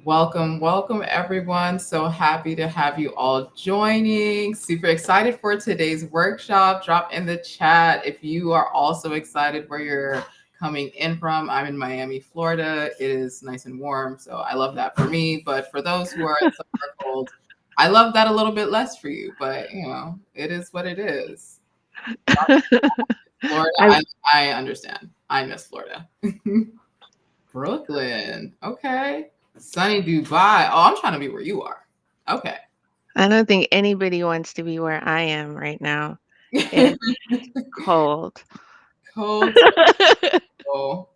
Welcome, welcome everyone. So happy to have you all joining. Super excited for today's workshop. Drop in the chat if you are also excited where you're coming in from. I'm in Miami, Florida. It is nice and warm, so I love that for me. But for those who are somewhere cold, I love that a little bit less for you. But it is what it is. Florida, I I understand. I miss Florida. Brooklyn. Okay. Sunny Dubai. Oh, I'm trying to be where you are. Okay. I don't think anybody wants to be where I am right now. It's cold. Cold. So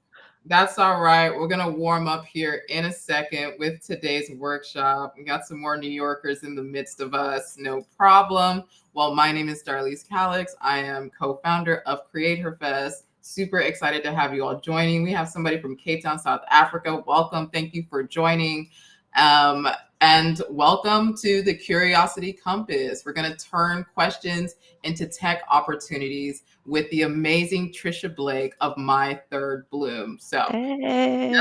that's all right. We're going to warm up here in a second with today's workshop. We got some more New Yorkers in the midst of us. No problem. Well, my name is Darlise Calix. I am co founder of Create Her Fest. Super excited to have you all joining. We have somebody from Cape Town, South Africa. Welcome. Thank you for joining. Um, and welcome to the Curiosity Compass. We're going to turn questions into tech opportunities with the amazing Tricia Blake of My Third Bloom. So, couple Hey.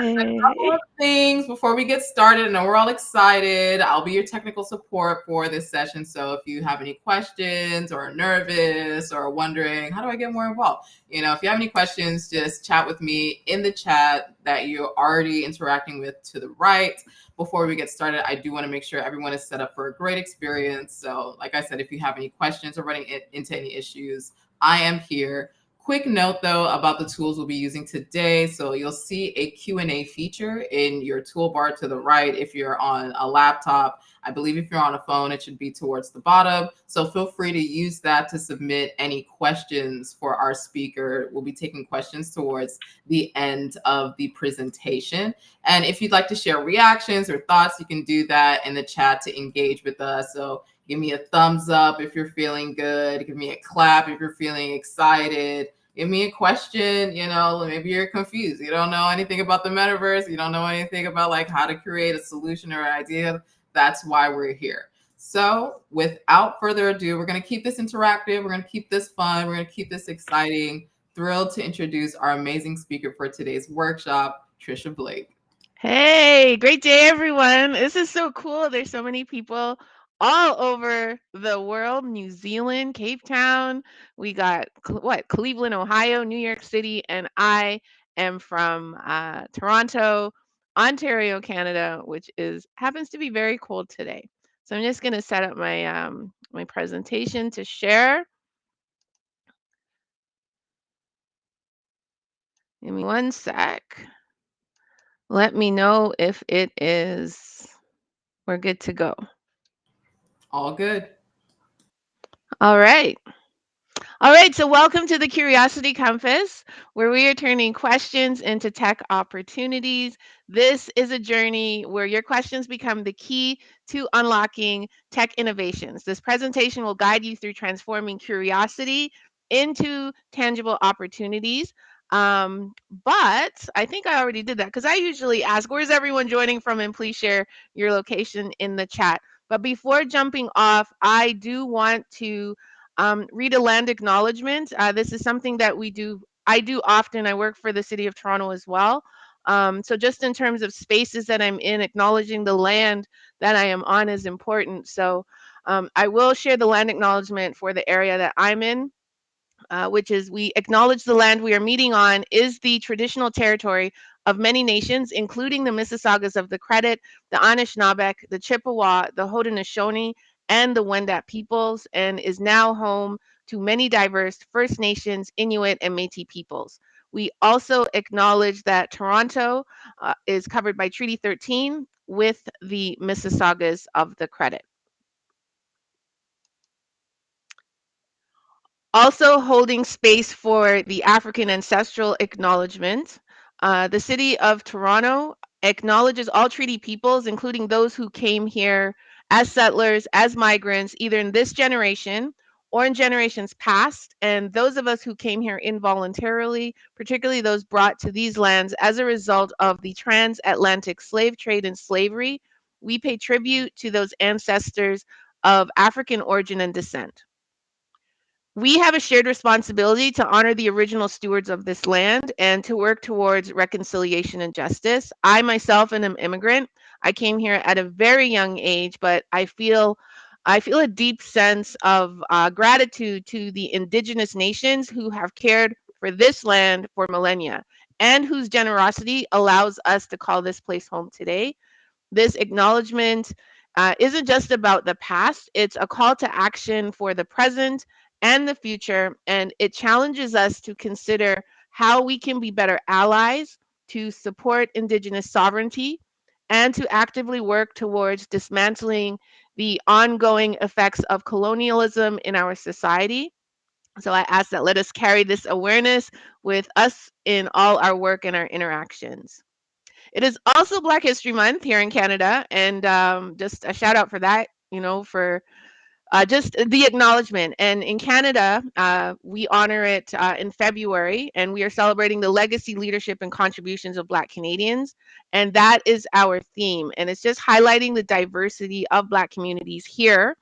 of things before we get started. I know we're all excited. I'll be your technical support for this session. So if you have any questions or are nervous or wondering, how do I get more involved? If you have any questions, just chat with me in the chat that you're already interacting with to the right. Before we get started, I do want to make sure everyone is set up for a great experience. So like I said, if you have any questions or running into any issues, I am here. Quick note though about the tools we'll be using today. So you'll see a Q&A feature in your toolbar to the right if you're on a laptop. I believe if you're on a phone, it should be towards the bottom. So feel free to use that to submit any questions for our speaker. We'll be taking questions towards the end of the presentation. And if you'd like to share reactions or thoughts, you can do that in the chat to engage with us. So give me a thumbs up if you're feeling good. Give me a clap if you're feeling excited. Give me a question. Maybe you're confused. You don't know anything about the metaverse. You don't know anything about like how to create a solution or idea. That's why we're here. So without further ado, we're going to keep this interactive. We're going to keep this fun. We're going to keep this exciting. Thrilled to introduce our amazing speaker for today's workshop, Tricia Blake. Hey, great day, everyone. This is so cool. There's so many people all over the world, New Zealand, Cape Town. We got Cleveland, Ohio, New York City, and I am from Toronto, Ontario, Canada, which is happens to be very cold today. So I'm just going to set up my presentation to share. Give me one sec. Let me know if it is. We're good to go. All good. All right. All right. So, welcome to the Curiosity Compass, where we are turning questions into tech opportunities. This is a journey where your questions become the key to unlocking tech innovations. This presentation will guide you through transforming curiosity into tangible opportunities. But I think I already did that because I usually ask, where's everyone joining from? And please share your location in the chat. But before jumping off, I do want to read a land acknowledgement. This is something that I do often. I work for the city of Toronto as well. So just in terms of spaces that I'm in, acknowledging the land that I am on is important. So I will share the land acknowledgement for the area that I'm in, which is we acknowledge the land we are meeting on is the traditional territory of many nations, including the Mississaugas of the Credit, the Anishinaabeg, the Chippewa, the Haudenosaunee, and the Wendat peoples, and is now home to many diverse First Nations, Inuit, and Métis peoples. We also acknowledge that Toronto is covered by Treaty 13 with the Mississaugas of the Credit. Also holding space for the African ancestral acknowledgement, the City of Toronto acknowledges all treaty peoples, including those who came here as settlers, as migrants, either in this generation or in generations past, and those of us who came here involuntarily, particularly those brought to these lands as a result of the transatlantic slave trade and slavery. We pay tribute to those ancestors of African origin and descent. We have a shared responsibility to honor the original stewards of this land and to work towards reconciliation and justice. I myself am an immigrant. I came here at a very young age, but I feel a deep sense of gratitude to the indigenous nations who have cared for this land for millennia and whose generosity allows us to call this place home today. This acknowledgement isn't just about the past, it's a call to action for the present and the future. And it challenges us to consider how we can be better allies to support Indigenous sovereignty and to actively work towards dismantling the ongoing effects of colonialism in our society. So I ask that let us carry this awareness with us in all our work and our interactions. It is also Black History Month here in Canada, and just a shout out for that, for just the acknowledgement. And in Canada, we honor it in February, and we are celebrating the legacy, leadership, and contributions of Black Canadians. And that is our theme. And it's just highlighting the diversity of Black communities here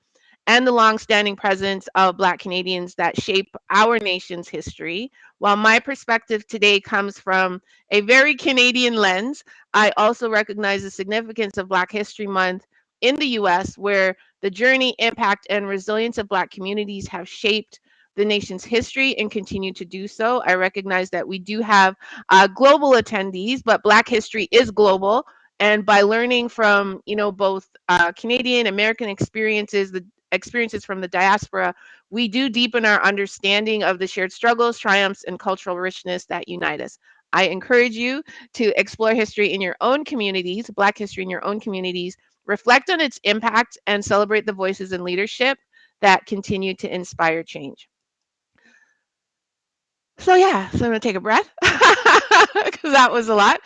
and the longstanding presence of Black Canadians that shape our nation's history. While my perspective today comes from a very Canadian lens, I also recognize the significance of Black History Month in the US, where the journey, impact, and resilience of Black communities have shaped the nation's history and continue to do so. I recognize that we do have global attendees, but Black history is global. And by learning from, both Canadian, American experiences, the experiences from the diaspora, we do deepen our understanding of the shared struggles, triumphs, and cultural richness that unite us. I encourage you to explore history in your own communities, Black history in your own communities, reflect on its impact, and celebrate the voices and leadership that continue to inspire change. So yeah, so I'm gonna take a breath because that was a lot.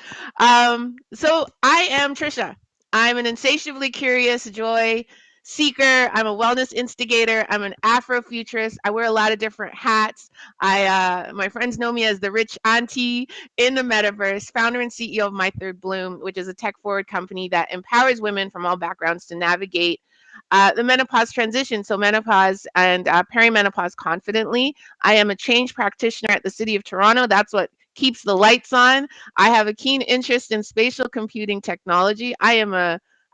So I am Tricia. I'm an insatiably curious joy seeker. I'm a wellness instigator. I'm an Afrofuturist. I wear a lot of different hats. My friends know me as the rich auntie in the metaverse, founder and CEO of My Third Bloom, which is a tech forward company that empowers women from all backgrounds to navigate the menopause transition. So menopause and perimenopause confidently. I am a change practitioner at the City of Toronto. That's what keeps the lights on. I have a keen interest in spatial computing technology.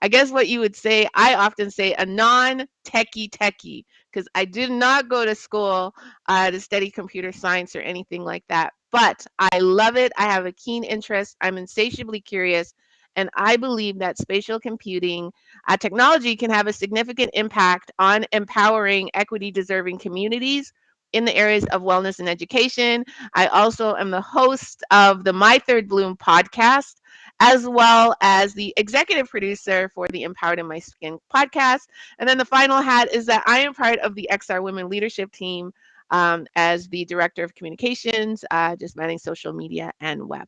I guess what you would say, I often say a non-techie because I did not go to school to study computer science or anything like that. But I love it. I have a keen interest. I'm insatiably curious. And I believe that spatial computing technology can have a significant impact on empowering equity deserving communities in the areas of wellness and education. I also am the host of the My Third Bloom podcast, as well as the executive producer for the Empowered in My Skin podcast. And then the final hat is that I am part of the XR Women leadership team as the director of communications, just managing social media and web.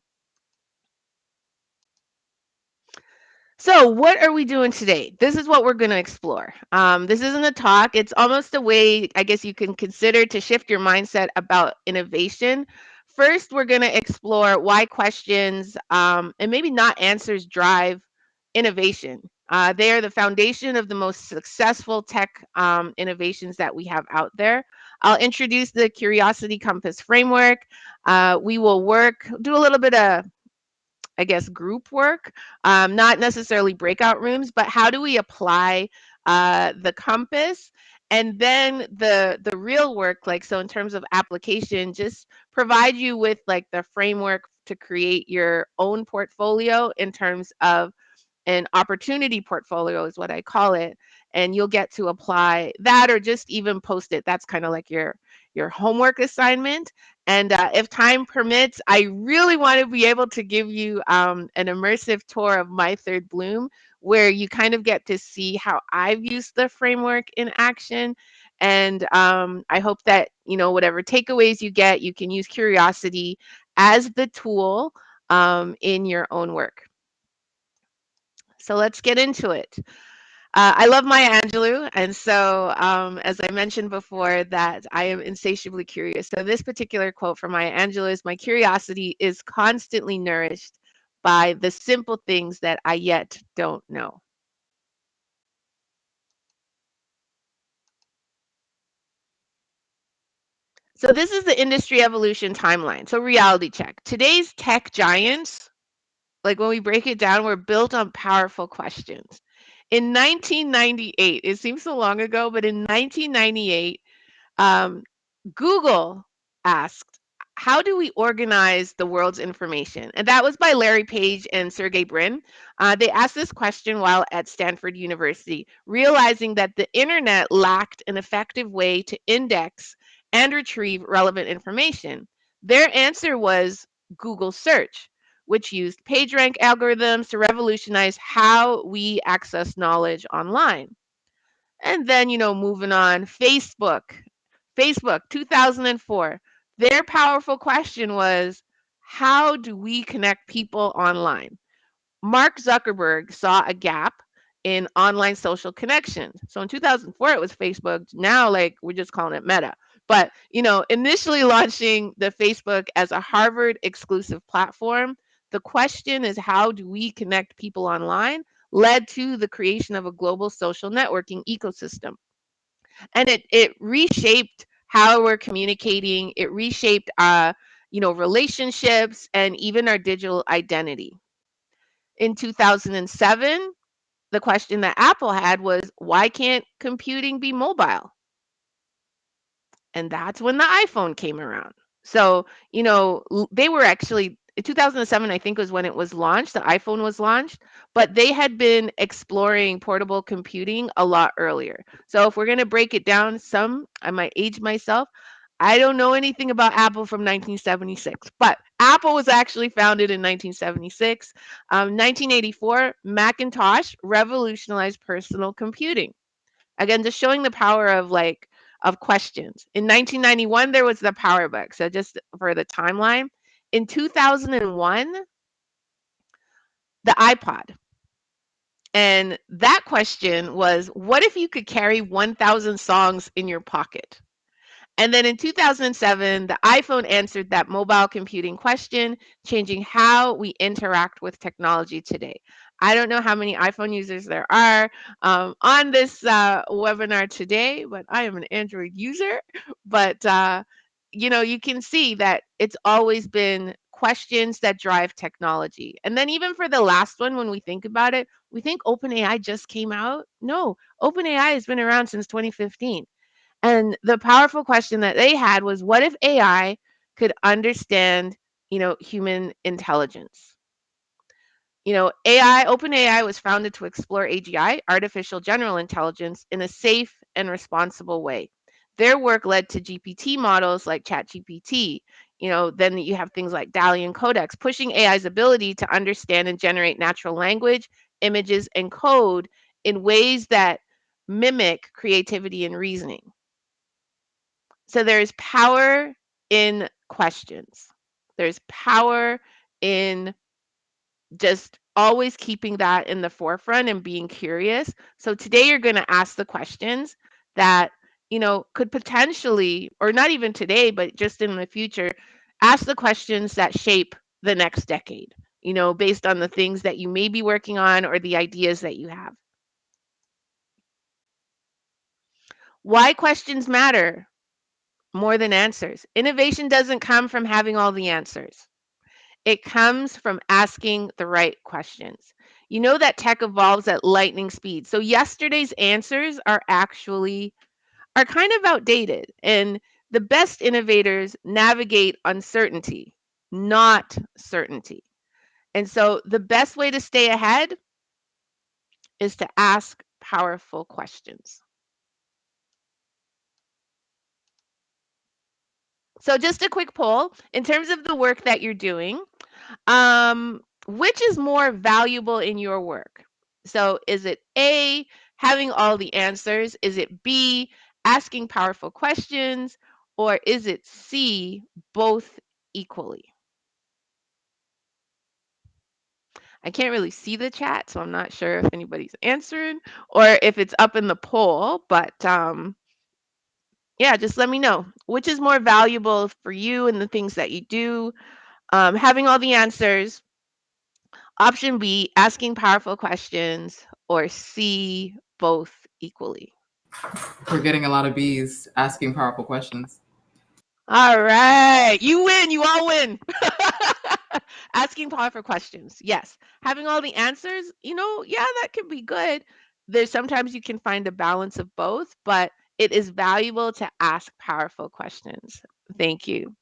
So, what are we doing today? This is what we're going to explore. This isn't a talk. It's almost a way, I guess, you can consider to shift your mindset about innovation. First, we're going to explore why questions and maybe not answers drive innovation. They are the foundation of the most successful tech innovations that we have out there. I'll introduce the Curiosity Compass framework. We will do a little bit of, I guess, group work, not necessarily breakout rooms, but how do we apply the compass? And then the real work, like, so in terms of application, just provide you with like the framework to create your own portfolio in terms of an opportunity portfolio is what I call it. And you'll get to apply that or just even post it. That's kind of like your homework assignment. And if time permits, I really want to be able to give you an immersive tour of My Third Bloom, where you kind of get to see how I've used the framework in action. And I hope that, whatever takeaways you get, you can use curiosity as the tool in your own work. So let's get into it. I love Maya Angelou, and so as I mentioned before, that I am insatiably curious. So this particular quote from Maya Angelou is, "My curiosity is constantly nourished by the simple things that I yet don't know." So this is the industry evolution timeline. So reality check. Today's tech giants, like when we break it down, were built on powerful questions. In 1998, it seems so long ago, but in 1998, um, Google asked, how do we organize the world's information? And that was by Larry Page and Sergey Brin. They asked this question while at Stanford University, realizing that the internet lacked an effective way to index and retrieve relevant information. Their answer was Google search, which used PageRank algorithms to revolutionize how we access knowledge online. And then, moving on, Facebook, 2004. Their powerful question was, how do we connect people online? Mark Zuckerberg saw a gap in online social connections. So in 2004, it was Facebook. Now, like, we're just calling it Meta. But, initially launching the Facebook as a Harvard exclusive platform, the question is, how do we connect people online? Led to the creation of a global social networking ecosystem. And it reshaped how we're communicating. It reshaped relationships and even our digital identity. In 2007, the question that Apple had was, why can't computing be mobile? And that's when the iPhone came around. So, they were actually, in 2007, I think, was when it was launched. The iPhone was launched, but they had been exploring portable computing a lot earlier. So, if we're going to break it down, I might age myself. I don't know anything about Apple from 1976, but Apple was actually founded in 1976. 1984, Macintosh revolutionized personal computing. Again, just showing the power of questions. In 1991, there was the Power Book. So just for the timeline, in 2001, the iPod. And that question was, what if you could carry 1,000 songs in your pocket? And then in 2007, the iPhone answered that mobile computing question, changing how we interact with technology today. I don't know how many iPhone users there are on this webinar today, but I am an Android user. But, you can see that it's always been questions that drive technology. And then even for the last one, when we think about it, we think OpenAI just came out. No, OpenAI has been around since 2015. And the powerful question that they had was, what if AI could understand, human intelligence? OpenAI was founded to explore AGI, artificial general intelligence, in a safe and responsible way. Their work led to GPT models like ChatGPT. Then you have things like DALL-E and Codex, pushing AI's ability to understand and generate natural language, images, and code in ways that mimic creativity and reasoning. So there's power in questions. There's power in just always keeping that in the forefront and being curious. So today you're going to ask the questions that, could potentially, or not even today, but just in the future, ask the questions that shape the next decade, based on the things that you may be working on or the ideas that you have. Why questions matter more than answers. Innovation doesn't come from having all the answers. It comes from asking the right questions. You know that tech evolves at lightning speed. So yesterday's answers are kind of outdated, and the best innovators navigate uncertainty, not certainty. And so the best way to stay ahead is to ask powerful questions. So just a quick poll in terms of the work that you're doing. Which is more valuable in your work? So is it A, having all the answers? Is it B, asking powerful questions? Or is it C, both equally? I can't really see the chat, so I'm not sure if anybody's answering or if it's up in the poll, but yeah, just let me know. Which is more valuable for you and the things that you do? Having all the answers, option B, asking powerful questions, or C, both equally. We're getting a lot of B's asking powerful questions. All right. You win. You all win. Asking powerful questions. Yes. Having all the answers, yeah, that can be good. There's sometimes you can find a balance of both, but it is valuable to ask powerful questions. Thank you.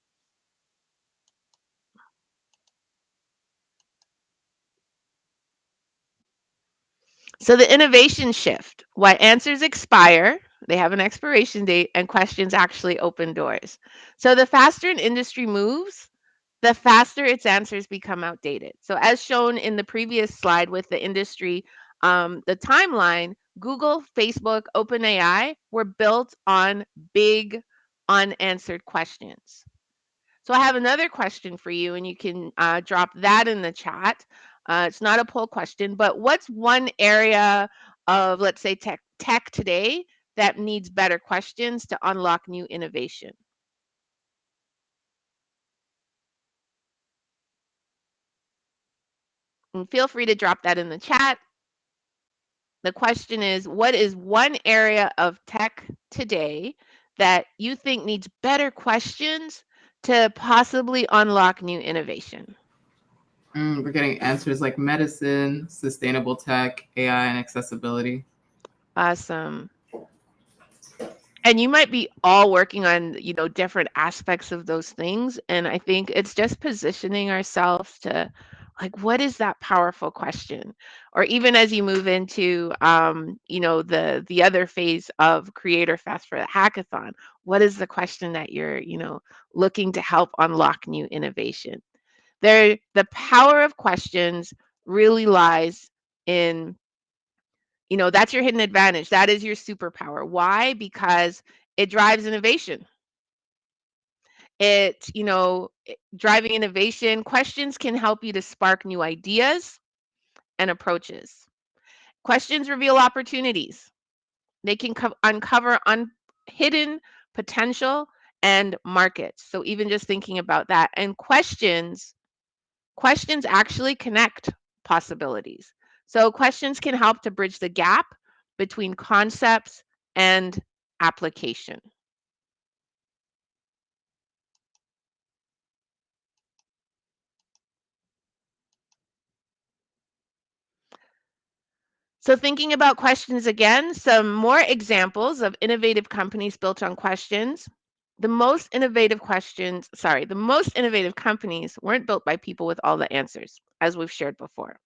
So the innovation shift, why answers expire, they have an expiration date, and questions actually open doors. So the faster an industry moves, the faster its answers become outdated. So as shown in the previous slide with the industry, the timeline, Google, Facebook, OpenAI were built on big unanswered questions. So I have another question for you, and you can drop that in the chat. It's not a poll question, but what's one area of, let's say, tech today that needs better questions to unlock new innovation? And feel free to drop that in the chat. The question is, what is one area of tech today that you think needs better questions to possibly unlock new innovation? We're getting answers like medicine, sustainable tech, AI, and accessibility. Awesome. And you might be all working on, different aspects of those things. And I think it's just positioning ourselves to, like, what is that powerful question? Or even as you move into, the other phase of Creator Fest for the hackathon, what is the question that you're, looking to help unlock new innovation? The power of questions really lies in, that's your hidden advantage. That is your superpower. Why? Because it drives innovation. Driving innovation, questions can help you to spark new ideas and approaches. Questions reveal opportunities. They can uncover hidden potential and markets. So even just thinking about that, and questions actually connect possibilities. So questions can help to bridge the gap between concepts and application. So thinking about questions again, some more examples of innovative companies built on questions. The most innovative companies weren't built by people with all the answers, as we've shared before.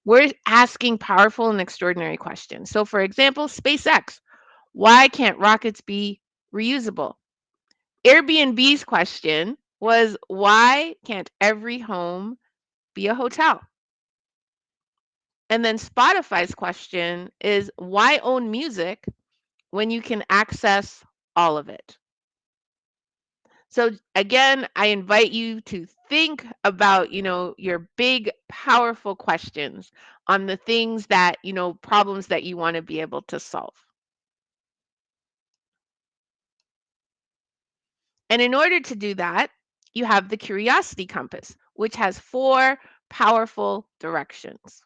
We're asking powerful and extraordinary questions. So for example, SpaceX, why can't rockets be reusable? Airbnb's question was, why can't every home be a hotel? And then Spotify's question is, why own music when you can access all of it? So again, I invite you to think about, your big, powerful questions on the things that, problems that you want to be able to solve. And in order to do that, you have the curiosity compass, which has 4 powerful directions.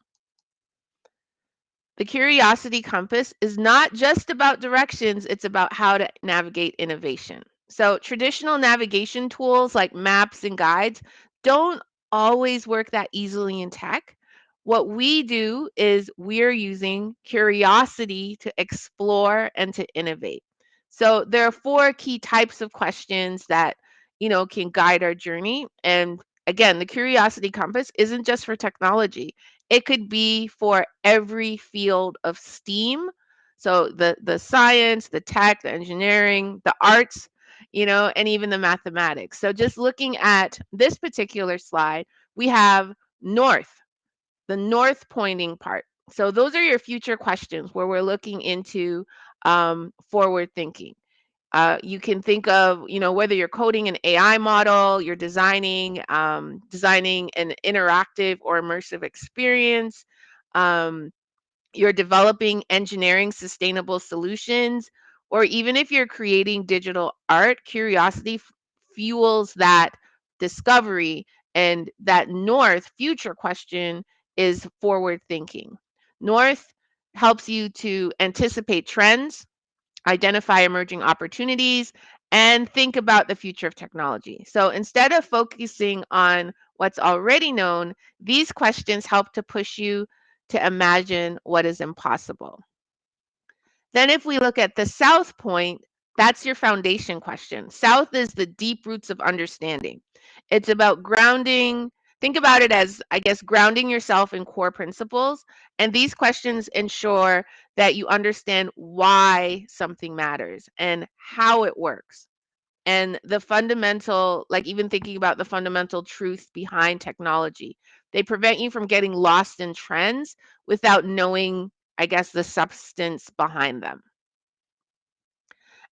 The curiosity compass is not just about directions, it's about how to navigate innovation. So, traditional navigation tools like maps and guides don't always work that easily in tech. What we do is we're using curiosity to explore and to innovate. So, there are 4 key types of questions that, can guide our journey. And again, the curiosity compass isn't just for technology. It could be for every field of STEAM. So the science, the tech, the engineering, the arts, and even the mathematics. So just looking at this particular slide, we have north, the north pointing part. So those are your future questions where we're looking into forward thinking. You can think of, whether you're coding an AI model, you're designing an interactive or immersive experience, um, you're developing engineering sustainable solutions, or even if you're creating digital art, curiosity fuels that discovery. And that north future question is forward thinking. North helps you to anticipate trends, identify emerging opportunities, and think about the future of technology. So instead of focusing on what's already known, these questions help to push you to imagine what is impossible. Then if we look at the south point, that's your foundation question. South is the deep roots of understanding. It's about grounding. Think about it as, I guess, grounding yourself in core principles. And these questions ensure that you understand why something matters and how it works. And the fundamental, like even thinking about the fundamental truth behind technology. They prevent you from getting lost in trends without knowing, I guess, the substance behind them.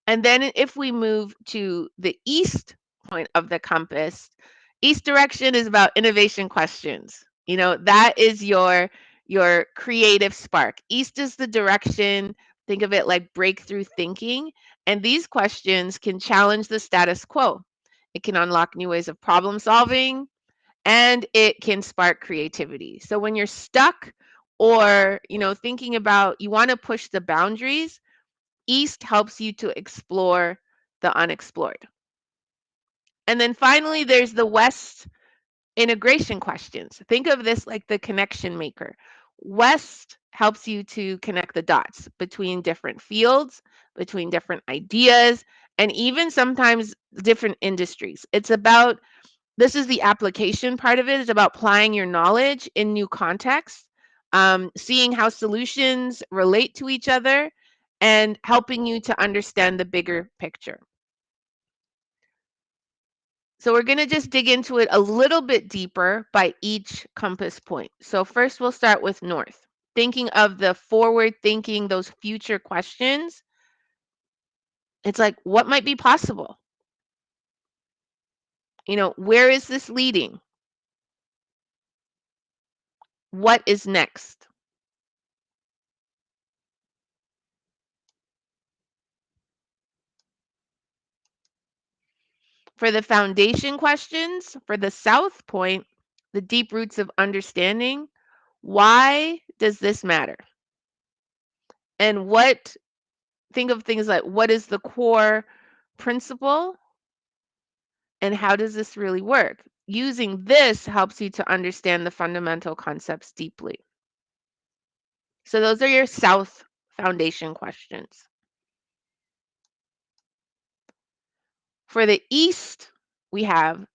And then if we move to the east point of the compass, east direction is about innovation questions. You know, that is your creative spark. East is the direction, think of it like breakthrough thinking, and these questions can challenge the status quo. It can unlock new ways of problem solving and it can spark creativity. So when you're stuck or, thinking about you want to push the boundaries, East helps you to explore the unexplored. And then finally, there's the West integration questions. Think of this like the connection maker. West helps you to connect the dots between different fields, between different ideas, and even sometimes different industries. This is the application part of it. It's about applying your knowledge in new contexts, seeing how solutions relate to each other, and helping you to understand the bigger picture. So we're going to just dig into it a little bit deeper by each compass point. So first we'll start with north. Thinking of the forward thinking, those future questions. It's like, what might be possible? Where is this leading? What is next? For the foundation questions, for the south point, the deep roots of understanding, why does this matter? And think of things like what is the core principle and how does this really work? Using this helps you to understand the fundamental concepts deeply. So those are your south foundation questions. For the east, we have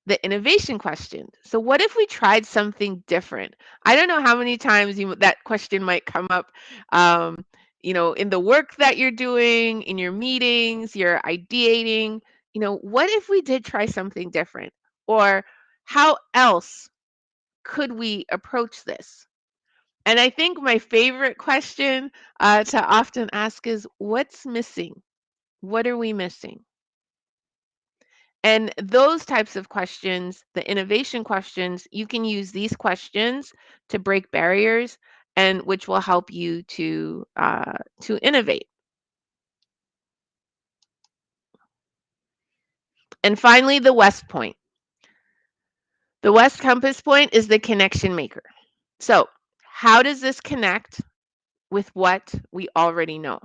the innovation question. So what if we tried something different? I don't know how many times that question might come up, in the work that you're doing, in your meetings, you're ideating. What if we did try something different? Or how else could we approach this? And I think my favorite question to often ask is, what's missing? What are we missing? And those types of questions, the innovation questions, you can use these questions to break barriers, and which will help you to innovate. And finally, the West point. The West compass point is the connection maker. So, how does this connect with what we already know?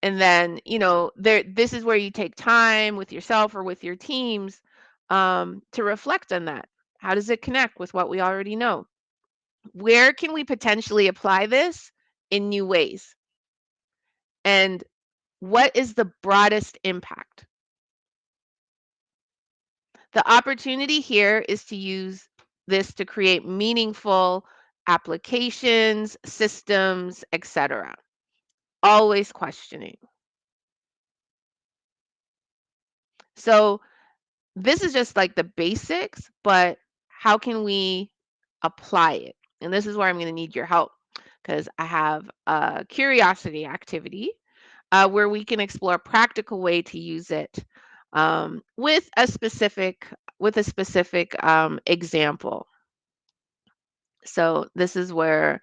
And then, this is where you take time with yourself or with your teams to reflect on that. How does it connect with what we already know? Where can we potentially apply this in new ways? And what is the broadest impact? The opportunity here is to use this to create meaningful applications, systems, etc. Always questioning. So this is just like the basics, but how can we apply it? And this is where I'm going to need your help because I have a curiosity activity where we can explore a practical way to use it with a specific example. So this is where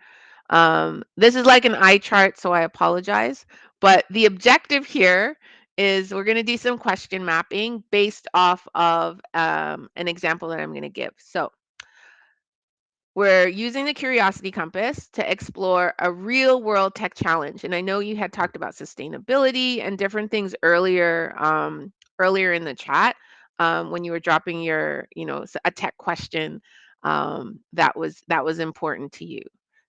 this is like an eye chart, so I apologize. But the objective here is we're going to do some question mapping based off of an example that I'm going to give. So we're using the Curiosity Compass to explore a real world tech challenge. And I know you had talked about sustainability and different things earlier, earlier in the chat, when you were dropping your, a tech question, that was important to you.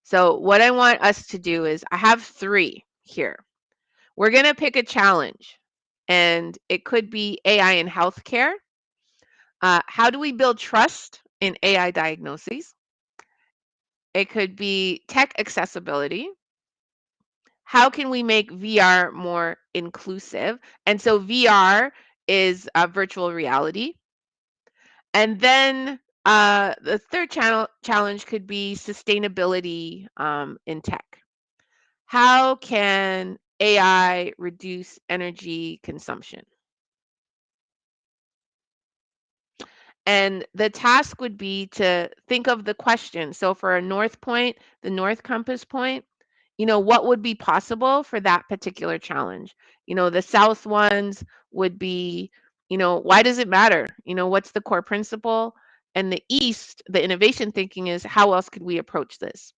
So what I want us to do is I have 3 here. We're going to pick a challenge, and it could be AI in healthcare. How do we build trust in AI diagnoses? It could be tech accessibility. How can we make VR more inclusive? And so VR is virtual reality. And then the third challenge could be sustainability in tech. How can AI reduce energy consumption? And the task would be to think of the question. So for a north point, the north compass point, what would be possible for that particular challenge? The south ones would be, why does it matter? What's the core principle? And the east, the innovation thinking is, how else could we approach this?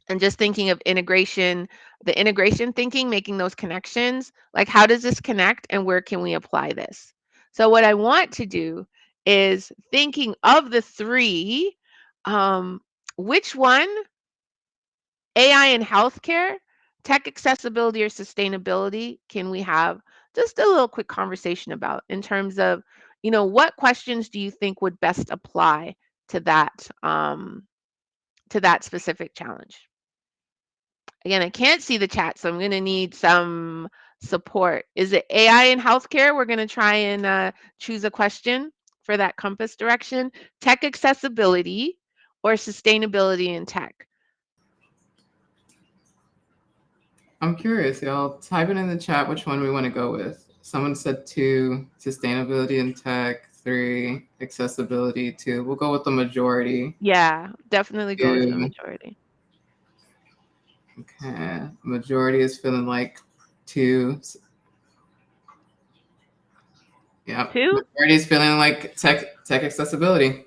And just thinking of integration, the integration thinking, making those connections, like how does this connect and where can we apply this? So what I want to do is thinking of the 3, which one, AI in healthcare, tech accessibility or sustainability, can we have just a little quick conversation about in terms of, what questions do you think would best apply to that specific challenge? Again, I can't see the chat, so I'm going to need some support. Is it AI in healthcare? We're going to try and choose a question for that compass direction. Tech accessibility or sustainability in tech? I'm curious, y'all. Type it in the chat which one we want to go with. Someone said 2, sustainability in tech, 3, accessibility, 2. We'll go with the majority. Yeah, definitely go with the 2. majority. Okay. Majority is feeling like 2. Yeah. 2? Majority is feeling like tech accessibility.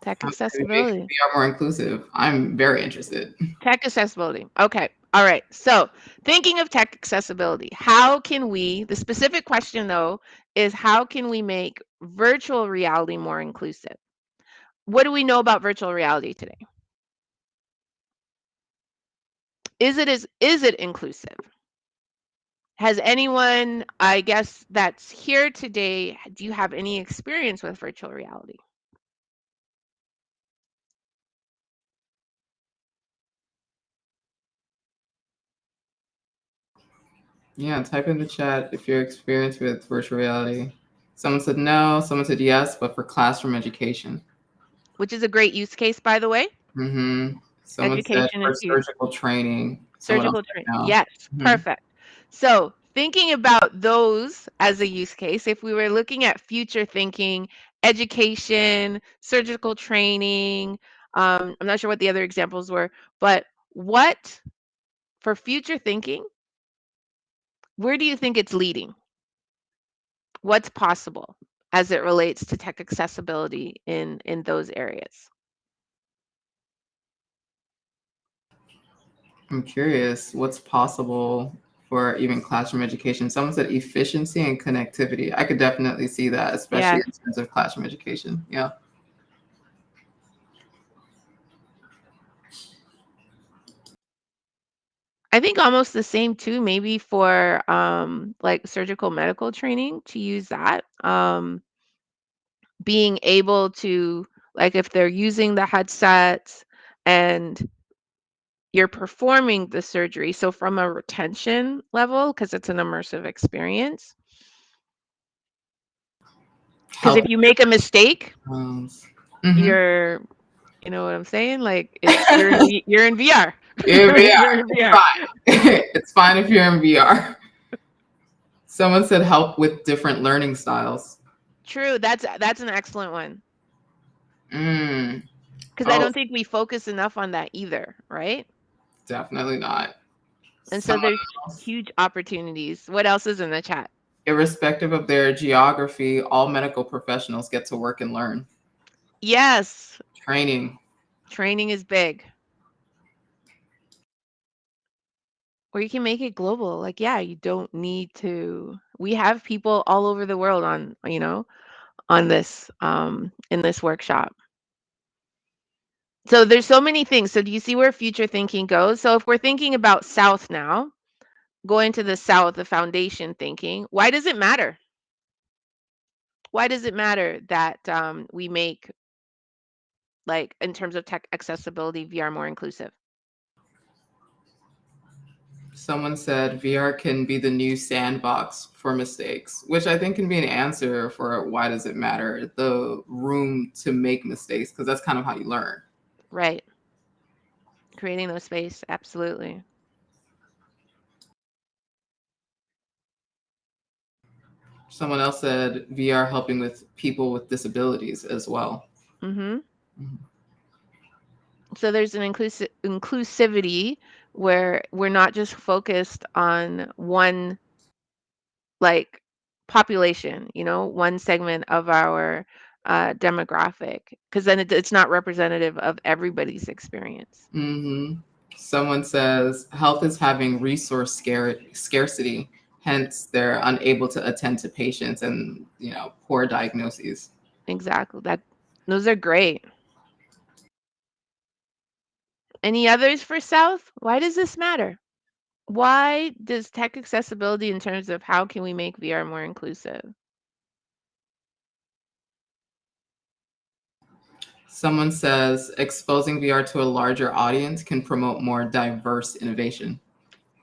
Tech How can we make accessibility. VR more inclusive? I'm very interested. Tech accessibility. Okay. All right. So thinking of tech accessibility, how can we, the specific question though, is how can we make virtual reality more inclusive? What do we know about virtual reality today? Is it inclusive? Has anyone, I guess, that's here today, do you have any experience with virtual reality? Yeah, type in the chat if you're experienced with virtual reality. Someone said no, someone said yes, but for classroom education. Which is a great use case, by the way. Mm-hmm. Someone said Education for is huge. surgical training. Someone else Surgical said training. no. Yes, Mm-hmm. perfect. So thinking about those as a use case, if we were looking at future thinking, education, surgical training, I'm not sure what the other examples were, but what for future thinking, where do you think it's leading? What's possible as it relates to tech accessibility in those areas? I'm curious what's possible for even classroom education. Someone said efficiency and connectivity. I could definitely see that, especially Yeah. in terms of classroom education. Yeah. I think almost the same too, maybe for like surgical medical training to use that. Being able to, like, if they're using the headsets and you're performing the surgery, so from a retention level, because it's an immersive experience. Because if you make a mistake, you're, you know what I'm saying? Like you're in VR. You're in VR. You're in It's VR. fine. It's fine if you're in VR. Someone said help with different learning styles. True. That's an excellent one. Mm. Because I Oh, don't think we focus enough on that either, right? definitely not. And so Someone there's else. huge opportunities. What else is in the chat? Irrespective of their geography, all medical professionals get to work and learn. Yes. Training. Training is big. Or you can make it global. Like, yeah, you don't need to. We have people all over the world on, on this in this workshop. So there's so many things. So do you see where future thinking goes? So if we're thinking about south now, going to the south, the foundation thinking, why does it matter? Why does it matter that we make, like, in terms of tech accessibility, VR more inclusive? Someone said VR can be the new sandbox for mistakes, which I think can be an answer for why does it matter? The room to make mistakes, because that's kind of how you learn. Right. Creating those space, absolutely. Someone else said VR helping with people with disabilities as well. Hmm. Mhm. So there's an inclusivity where we're not just focused on one, like, population, one segment of our demographic, because then it's not representative of everybody's experience. Mm-hmm. Someone says health is having resource scarcity, hence they're unable to attend to patients and poor diagnoses. Exactly. Those are great. Any others for South? Why does this matter? Why does tech accessibility in terms of how can we make VR more inclusive? Someone says exposing VR to a larger audience can promote more diverse innovation.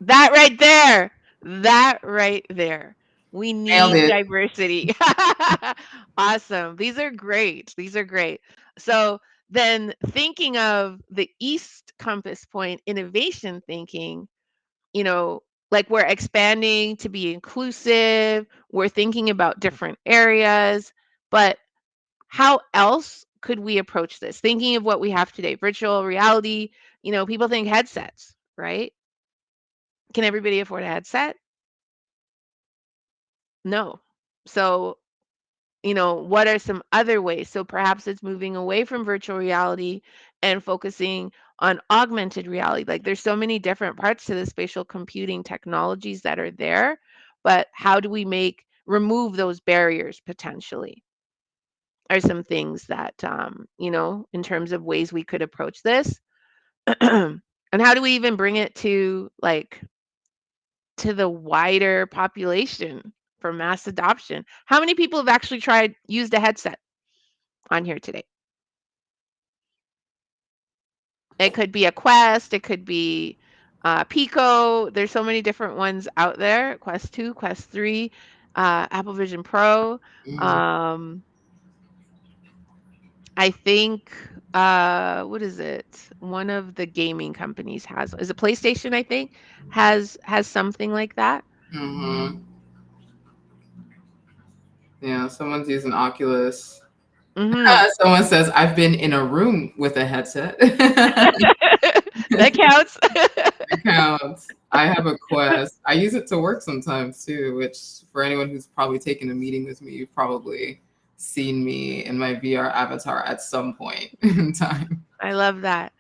That right there. That right there. We Nailed need it. diversity. Awesome. These are great. These are great. So then thinking of the East Compass Point innovation thinking, you know, like we're expanding to be inclusive, we're thinking about different areas, but how else could we approach this? Thinking of what we have today, virtual reality, people think headsets, right? Can everybody afford a headset? No. So, what are some other ways? So perhaps it's moving away from virtual reality and focusing on augmented reality. Like there's so many different parts to the spatial computing technologies that are there, but how do we remove those barriers potentially? Are some things that in terms of ways we could approach this. And how do we even bring it to, like, to the wider population for mass adoption? How many people have actually used a headset on here today? It could be a Quest, it could be Pico. There's so many different ones out there. Quest 2, Quest 3, Apple Vision Pro. Mhm. Um, I think what is it? One of the gaming companies is it PlayStation, I think, has something like that. Mhm. Yeah, someone's using Oculus. Mhm. Someone says I've been in a room with a headset. That counts. It counts. I have a Quest. I use it to work sometimes too, which for anyone who's probably taken a meeting with me, you've probably seen me in my VR avatar at some point in time. I love that.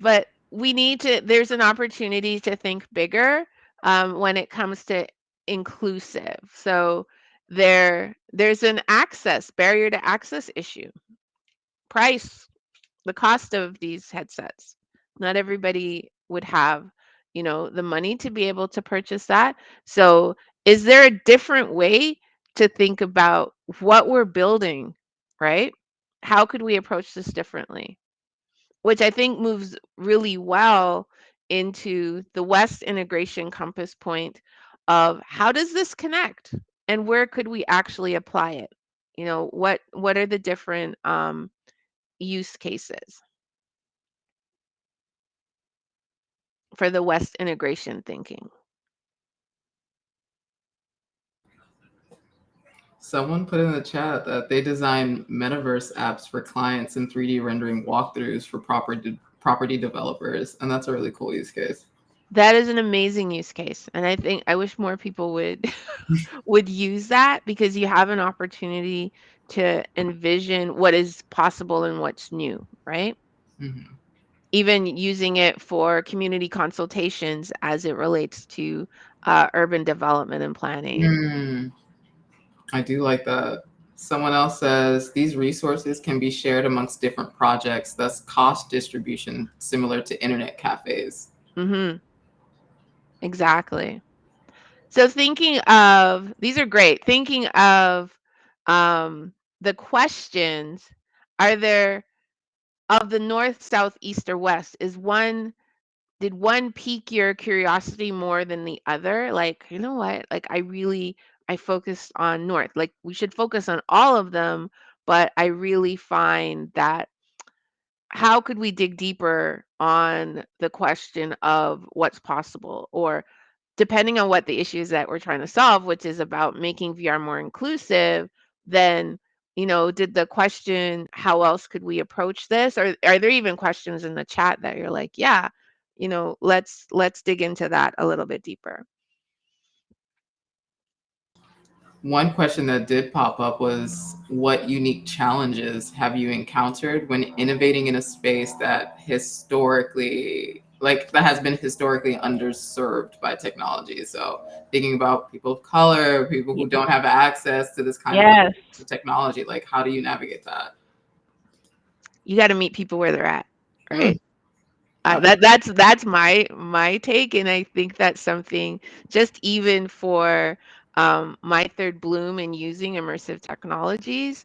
But there's an opportunity to think bigger when it comes to inclusive. So there's an barrier to access issue. Price, the cost of these headsets. Not everybody would have, the money to be able to purchase that. So is there a different way to think about what we're building, right? How could we approach this differently? Which I think moves really well into the West integration compass point of how does this connect and where could we actually apply it? What are the different use cases for the West integration thinking? Someone put in the chat that they design metaverse apps for clients and 3D rendering walkthroughs for property developers, and that's a really cool use case. That is an amazing use case, and I wish more people would would use that because you have an opportunity to envision what is possible and what's new, right? Mhm. even using it for community consultations as it relates to urban development and planning. Mm, I do like that. Someone else says these resources can be shared amongst different projects, thus cost distribution similar to internet cafes. Hmm. Exactly. So thinking of, these are great. Thinking of the questions, are there, of the north, south, east, or west, did one pique your curiosity more than the other? Like, you know what? Like, I focused on north. Like, we should focus on all of them, but I really find that how could we dig deeper on the question of what's possible, or depending on what the issues that we're trying to solve, which is about making VR more inclusive, then, did the question, how else could we approach this? Or are there even questions in the chat that you're like, yeah, let's dig into that a little bit deeper? One question that did pop up was, what unique challenges have you encountered when innovating in a space that that has been historically underserved by technology? So thinking about people of color, people who don't have access to this kind Yes. of technology, like how do you navigate that? You got to meet people where they're at, Mm, right? That's my take, and I think that's something, just even for my third bloom in using immersive technologies.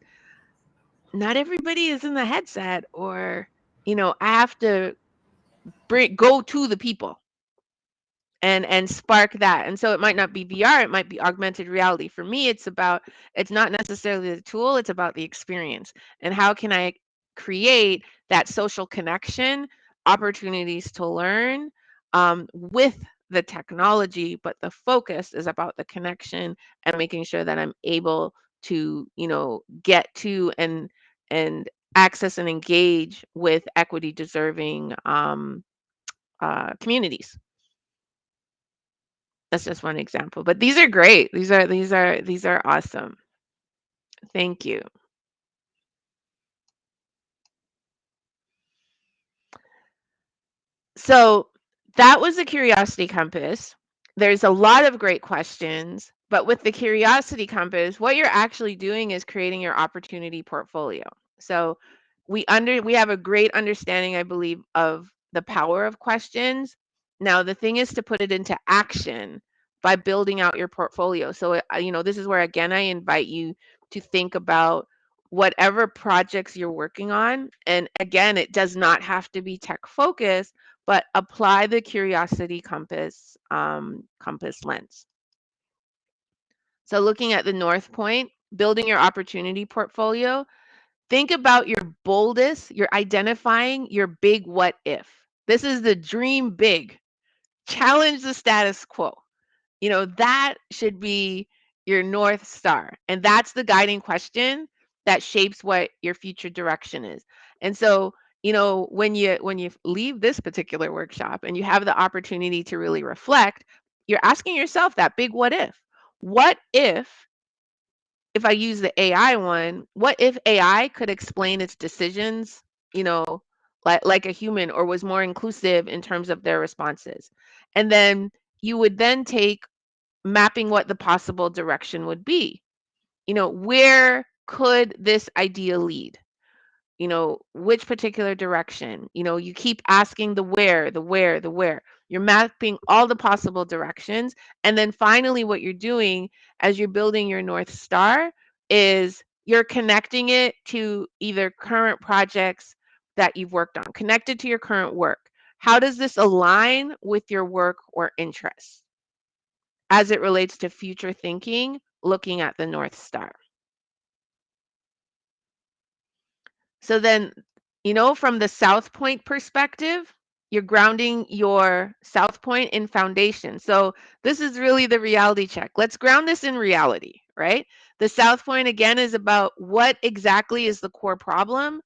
Not everybody is in the headset, or I have to go to the people and spark that. And so it might not be VR, it might be augmented reality. For me, it's not necessarily the tool, it's about the experience. And how can I create that social connection, opportunities to learn with the technology, but the focus is about the connection and making sure that I'm able to, get to and access and engage with equity deserving communities. That's just one example, but these are great. These are awesome. Thank you. So that was the curiosity compass. There's a lot of great questions, but with the curiosity compass, what you're actually doing is creating your opportunity portfolio. So we have a great understanding, I believe, of the power of questions. Now the thing is to put it into action by building out your portfolio. So this is where again I invite you to think about whatever projects you're working on, and again it does not have to be tech focused, but apply the curiosity compass lens. So looking at the north point, building your opportunity portfolio, think about you're identifying your big what if. This is the dream big. Challenge the status quo. That should be your North Star. And that's the guiding question that shapes what your future direction is. And so, when you leave this particular workshop and you have the opportunity to really reflect, you're asking yourself that big what if. What if I use the AI one, what if AI could explain its decisions, you know, like a human, or was more inclusive in terms of their responses? And then you would then take mapping what the possible direction would be. Where could this idea lead? Which particular direction? You keep asking the where, the where, the where. You're mapping all the possible directions. And then finally, what you're doing as you're building your North Star is you're connecting it to either current projects that you've worked on, connected to your current work. How does this align with your work or interests as it relates to future thinking, looking at the North Star? So then, from the South Point perspective, you're grounding your South Point in foundation. So this is really the reality check. Let's ground this in reality, right? The South Point again is about what exactly is the core problem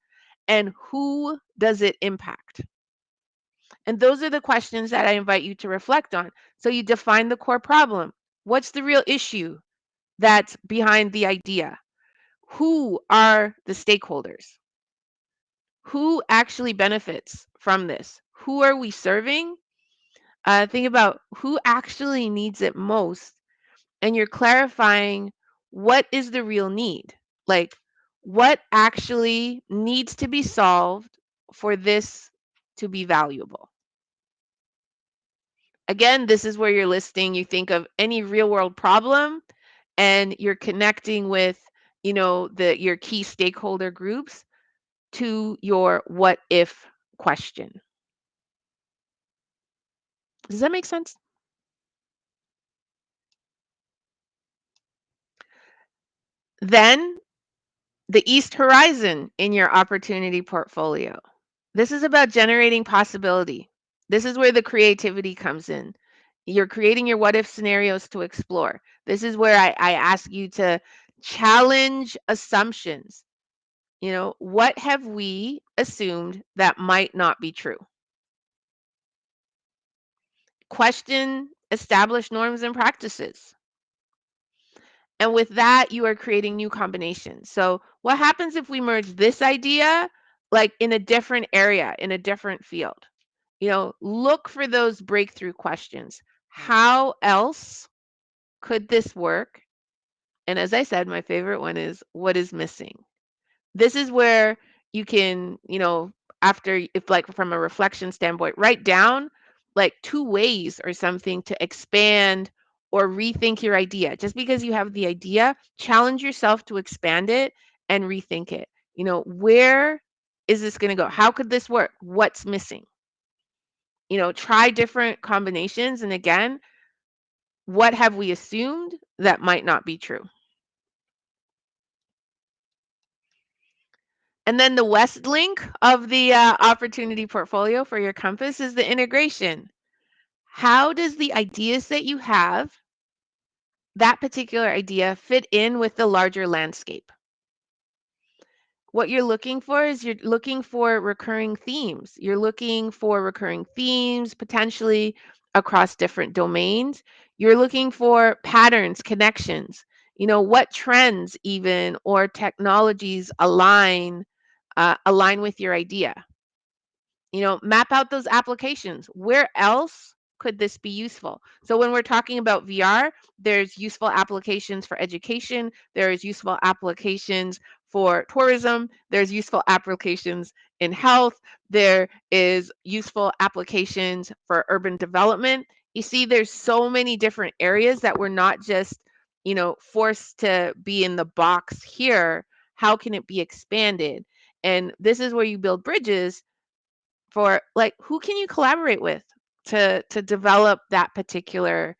and who does it impact? And those are the questions that I invite you to reflect on. So you define the core problem. What's the real issue that's behind the idea? Who are the stakeholders? Who actually benefits from this? Who are we serving? Think about who actually needs it most, and you're clarifying what is the real need. Like, what actually needs to be solved for this to be valuable? Again, this is where you're listing, you think of any real world problem and you're connecting with, your key stakeholder groups to your what if question. Does that make sense? Then the east horizon in your opportunity portfolio. This is about generating possibility. This is where the creativity comes in. You're creating your what if scenarios to explore. This is where I ask you to challenge assumptions. What have we assumed that might not be true? Question established norms and practices. And with that, you are creating new combinations. So, what happens if we merge this idea like in a different area, in a different field? Look for those breakthrough questions. How else could this work? And as I said, my favorite one is what is missing? This is where you can, after, if like from a reflection standpoint, write down like 2 ways or something to expand or rethink your idea. Just because you have the idea, challenge yourself to expand it and rethink it. Where is this going to go? How could this work? What's missing? Try different combinations. And again, what have we assumed that might not be true? And then the west link of the opportunity portfolio for your compass is the integration. How does the ideas that you have, that particular idea, fit in with the larger landscape? What you're looking for is you're looking for recurring themes. You're looking for recurring themes potentially across different domains. You're looking for patterns, connections. What trends even or technologies align with your idea. Map out those applications. Where else could this be useful? So when we're talking about VR, there's useful applications for education, there's useful applications for tourism, there's useful applications in health, there is useful applications for urban development. You see, there's so many different areas that we're not just, forced to be in the box here. How can it be expanded? And this is where you build bridges for like who can you collaborate with to develop that particular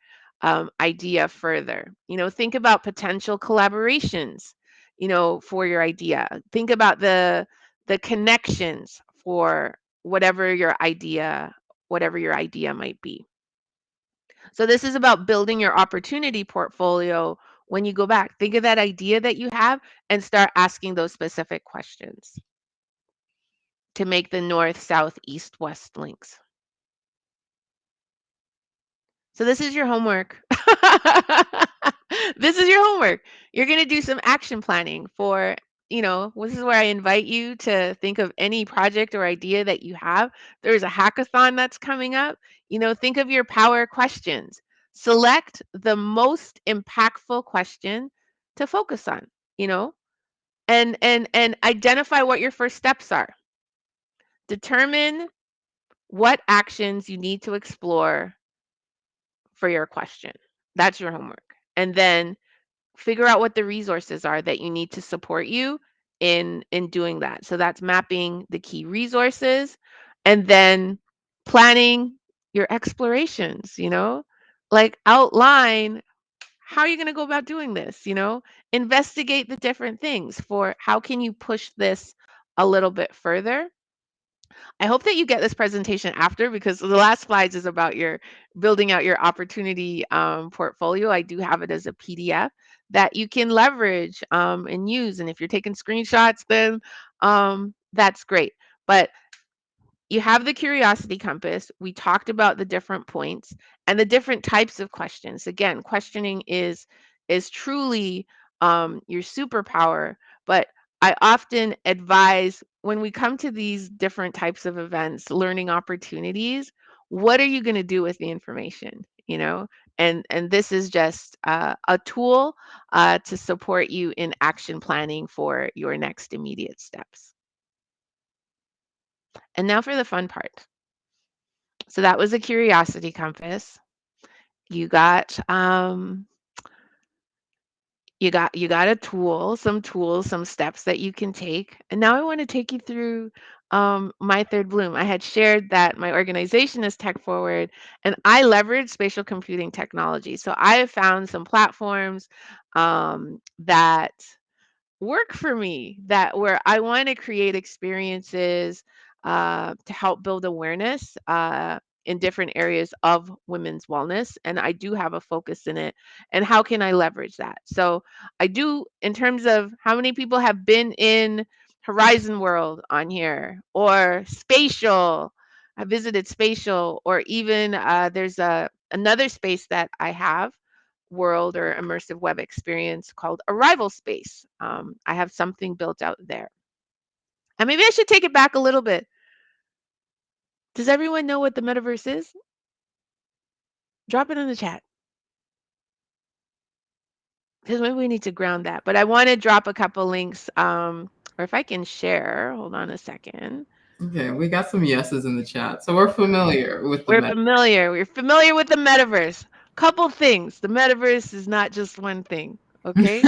idea further. Think about potential collaborations, for your idea. Think about the connections for whatever your idea might be. So this is about building your opportunity portfolio. When you go back, think of that idea that you have and start asking those specific questions to make the north, south, east, west links. So this is your homework. This is your homework. You're going to do some action planning for, this is where I invite you to think of any project or idea that you have. There's a hackathon that's coming up. Think of your power questions. Select the most impactful question to focus on, you know, and identify what your first steps are. Determine what actions you need to explore for your question. That's your homework. And then figure out what the resources are that you need to support you in doing that. So that's mapping the key resources and then planning your explorations, like outline how you're going to go about doing this, investigate the different things for how can you push this a little bit further. I hope that you get this presentation after because the last slides is about your building out your opportunity portfolio. I do have it as a PDF that you can leverage and use. And if you're taking screenshots, then that's great. But you have the curiosity compass. We talked about the different points and the different types of questions. Again, questioning is truly your superpower, but I often advise when we come to these different types of events, learning opportunities, what are you going to do with the information? You know, and this is just a tool to support you in action planning for your next immediate steps. And now for the fun part. So that was a curiosity compass. You got you got a tool, some steps that you can take. And now I want to take you through my third bloom. I had shared that my organization is tech forward and I leverage spatial computing technology. So I have found some platforms that work for me, that where I want to create experiences to help build awareness in different areas of women's wellness. And I do have a focus in it. And how can I leverage that? So I do, in terms of how many people have been in Horizon World on here or Spatial. I visited Spatial, or even there's another space that I have, world or immersive web experience, called Arrival Space. I have something built out there. And maybe I should take it back a little bit. Does everyone know what the metaverse is? Drop it in the chat because maybe we need to ground that. But I want to drop a couple links, or if I can share. Hold on a second. Okay, we got some yeses in the chat. So we're familiar with the We're meta. familiar. We're familiar with the metaverse. Couple things. The metaverse is not just one thing. Okay.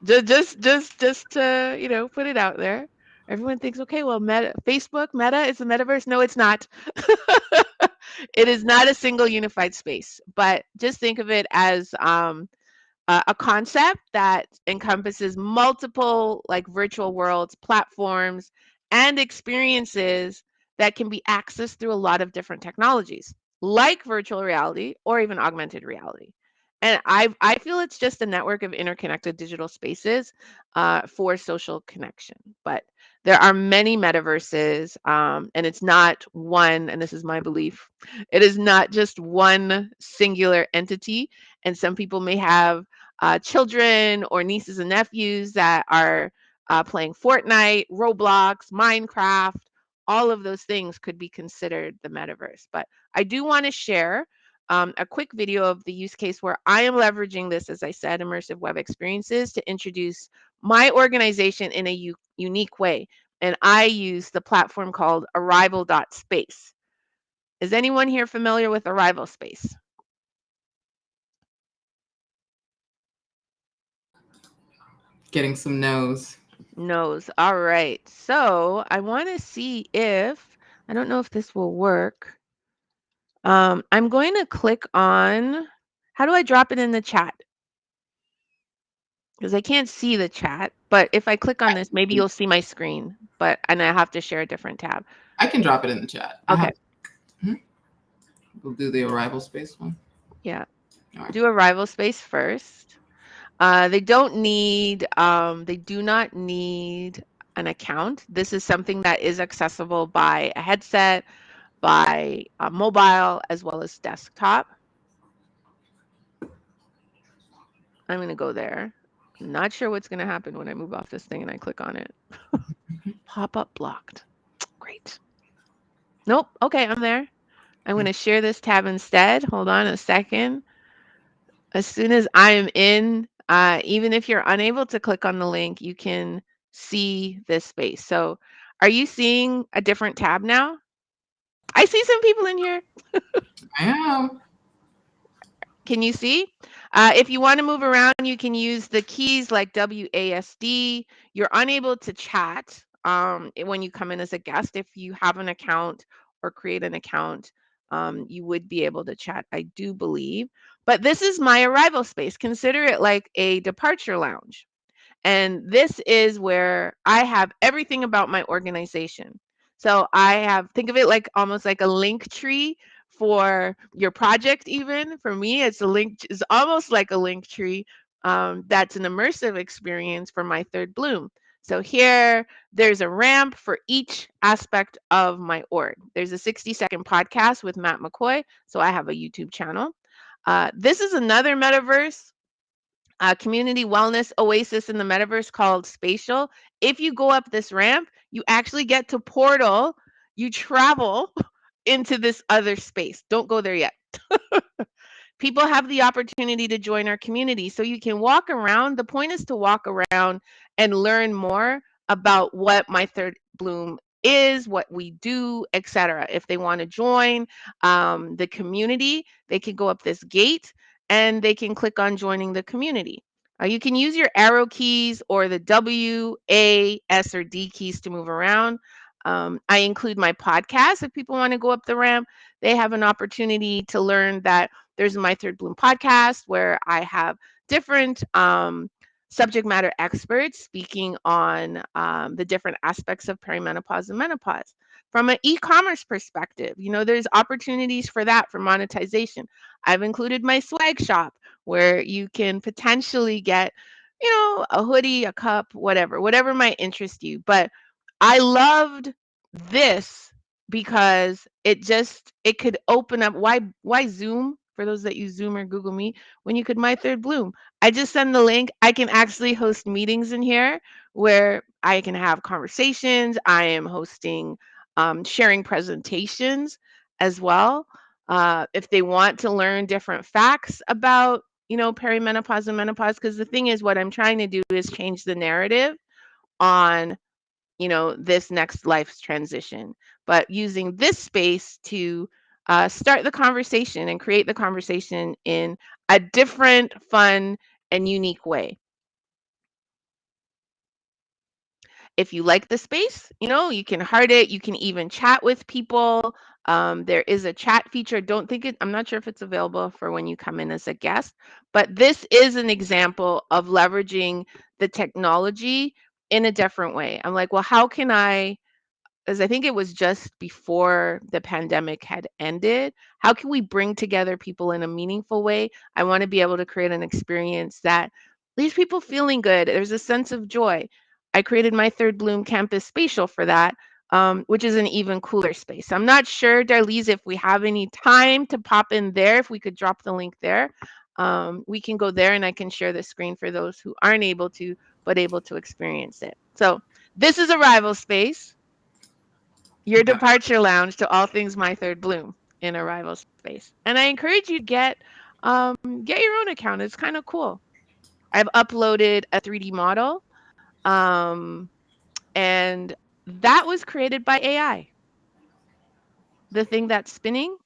Just to, put it out there. Everyone thinks, okay, well, Facebook, Meta is the metaverse. No, it's not. It is not a single unified space, but just think of it as a concept that encompasses multiple like virtual worlds, platforms, and experiences that can be accessed through a lot of different technologies, like virtual reality or even augmented reality. And I feel it's just a network of interconnected digital spaces for social connection. But there are many metaverses, and it's not one, and this is my belief, it is not just one singular entity. And some people may have children or nieces and nephews that are playing Fortnite, Roblox, Minecraft. All of those things could be considered the metaverse. But I do want to share a quick video of the use case where I am leveraging this, as I said, immersive web experiences to introduce my organization in a unique way. And I use the platform called Arrival.space. Is anyone here familiar with Arrival Space? Getting some no's. Knows. All right. So I want to see if, I don't know if this will work. I'm going to click on, how do I drop it in the chat? Because I can't see the chat, but if I click on this, maybe you'll see my screen, and I have to share a different tab. I can drop it in the chat. I Okay. have. We'll do the arrival space one. Yeah. All right. Do Arrival Space first. They do not need an account. This is something that is accessible by a headset, by mobile, as well as desktop. I'm going to go there. Not sure what's going to happen when I move off this thing and I click on it. Pop-up blocked. Great. Nope. Okay, I'm there. I'm going to share this tab instead. Hold on a second. As soon as I am in, even if you're unable to click on the link, you can see this space. So are you seeing a different tab now? I see some people in here. I am. Can you see? If you want to move around, you can use the keys like WASD. You're unable to chat when you come in as a guest. If you have an account or create an account, you would be able to chat, I do believe. But this is my arrival space. Consider it like a departure lounge. And this is where I have everything about my organization. So I have, think of it like almost like a link tree for your project. Even for me, it's almost like a link tree. That's an immersive experience for my third bloom. So here, there's a ramp for each aspect of my org. There's a 60-second podcast with Matt McCoy. So I have a YouTube channel. This is another metaverse a community wellness oasis in the metaverse called Spatial. If you go up this ramp, you actually get to portal, you travel into this other space. Don't go there yet. People have the opportunity to join our community. So you can walk around. The point is to walk around and learn more about what My Third Bloom is, what we do, etc. If they want to join the community, they can go up this gate and they can click on joining the community. You can use your arrow keys or the W, A, S, or D keys to move around. I include my podcast. If people want to go up the ramp, they have an opportunity to learn that there's My Third Bloom podcast where I have different subject matter experts speaking on the different aspects of perimenopause and menopause. From an e-commerce perspective, there's opportunities for that for monetization. I've included my swag shop where you can potentially get, a hoodie, a cup, whatever might interest you. But I loved this because it could open up. Why Zoom? For those that use Zoom or Google Meet, when you could My Third Bloom. I just send the link. I can actually host meetings in here where I can have conversations. I am hosting sharing presentations as well. If they want to learn different facts about, perimenopause and menopause, because the thing is, what I'm trying to do is change the narrative on, this next life's transition, but using this space to start the conversation and create the conversation in a different, fun, and unique way. If you like the space, you can heart it. You can even chat with people. There is a chat feature. Don't think it, I'm not sure if it's available for when you come in as a guest, but this is an example of leveraging the technology in a different way. I'm like, well, how can I, as I think it was just before the pandemic had ended, how can we bring together people in a meaningful way? I want to be able to create an experience that leaves people feeling good. There's a sense of joy. I created My Third Bloom Campus Spatial for that, which is an even cooler space. I'm not sure, Darlise, if we have any time to pop in there, if we could drop the link there. We can go there and I can share the screen for those who aren't able to, but able to experience it. So this is Arrival Space, your Okay. departure lounge to all things My Third Bloom in Arrival Space. And I encourage you to get your own account. It's kind of cool. I've uploaded a 3D model, um, and that was created by AI. The thing that's spinning,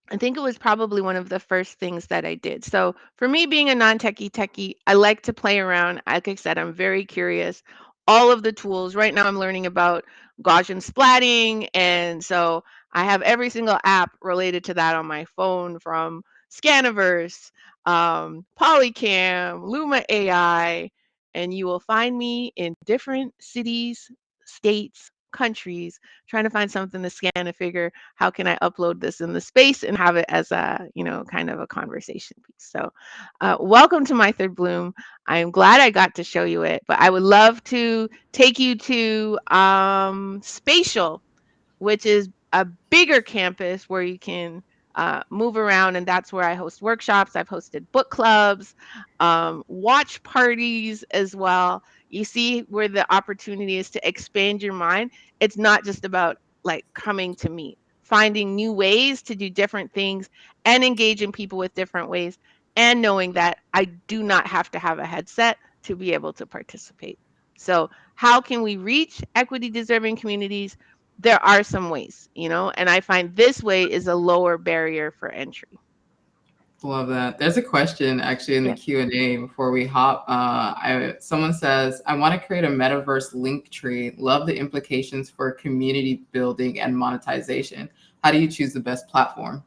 I think it was probably one of the first things that I did. So for me, being a non-techie, I like to play around. Like I said, I'm very curious. All of the tools. Right now, I'm learning about Gaussian splatting, and so I have every single app related to that on my phone, from Scaniverse, Polycam, Luma AI, and you will find me in different cities, states, countries, trying to find something to scan and figure how can I upload this in the space and have it as a, kind of a conversation piece. So welcome to My Third Bloom. I'm glad I got to show you it, but I would love to take you to Spatial, which is a bigger campus where you can move around. And that's where I host workshops. I've hosted book clubs, watch parties as well. You see where the opportunity is to expand your mind. It's not just about like coming to meet, finding new ways to do different things and engaging people with different ways, and knowing that I do not have to have a headset to be able to participate. So, how can we reach equity deserving communities? There are some ways, and I find this way is a lower barrier for entry. Love that. There's a question actually in the Yeah. Q&A before we hop. Someone says, I want to create a metaverse link tree. Love the implications for community building and monetization. How do you choose the best platform?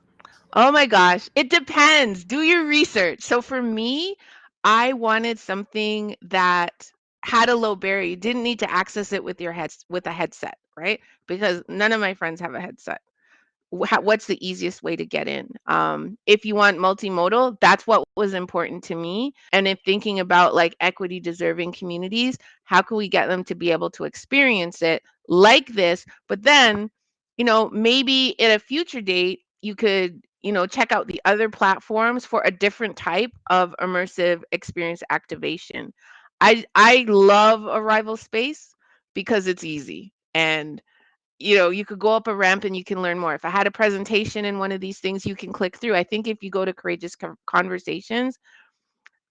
Oh my gosh, it depends. Do your research. So for me, I wanted something that had a low barrier. You didn't need to access it with with a headset, right? Because none of my friends have a headset. What's the easiest way to get in? If you want multimodal, that's what was important to me. And if thinking about like equity deserving communities, how can we get them to be able to experience it like this? But then, maybe at a future date, you could, check out the other platforms for a different type of immersive experience activation. I love Arrival Space because it's easy, and you could go up a ramp and you can learn more. If I had a presentation in one of these things, you can click through. I think if you go to Courageous Conversations,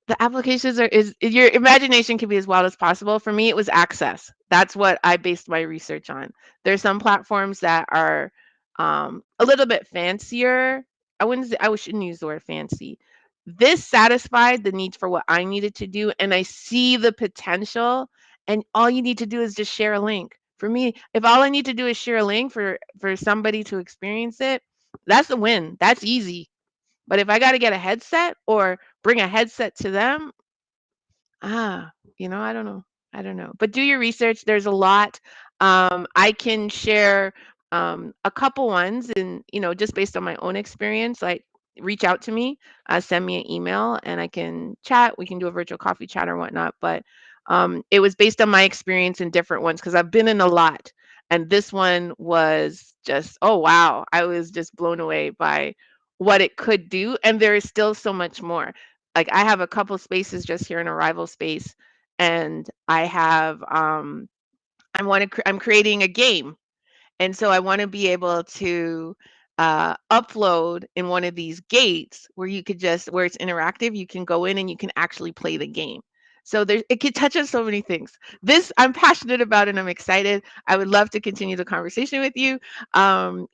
the applications is your imagination can be as wild as possible. For me, it was access. That's what I based my research on. There's some platforms that are a little bit fancier. I wouldn't say, I shouldn't use the word fancy. This satisfied the needs for what I needed to do, and I see the potential. And all you need to do is just share a link. For me, if all I need to do is share a link for somebody to experience it, that's a win. That's easy. But if I got to get a headset or bring a headset to them, ah, I don't know. I don't know. But do your research. There's a lot. I can share a couple ones, and just based on my own experience, like reach out to me, send me an email, and I can chat. We can do a virtual coffee chat or whatnot. But it was based on my experience in different ones because I've been in a lot, and this one was just, oh wow, I was just blown away by what it could do, and there is still so much more. Like I have a couple spaces just here in Arrival Space, and I have I'm creating a game, and so I want to be able to upload in one of these gates where you could just where it's interactive. You can go in and you can actually play the game. So it could touch on so many things. This I'm passionate about and I'm excited. I would love to continue the conversation with you.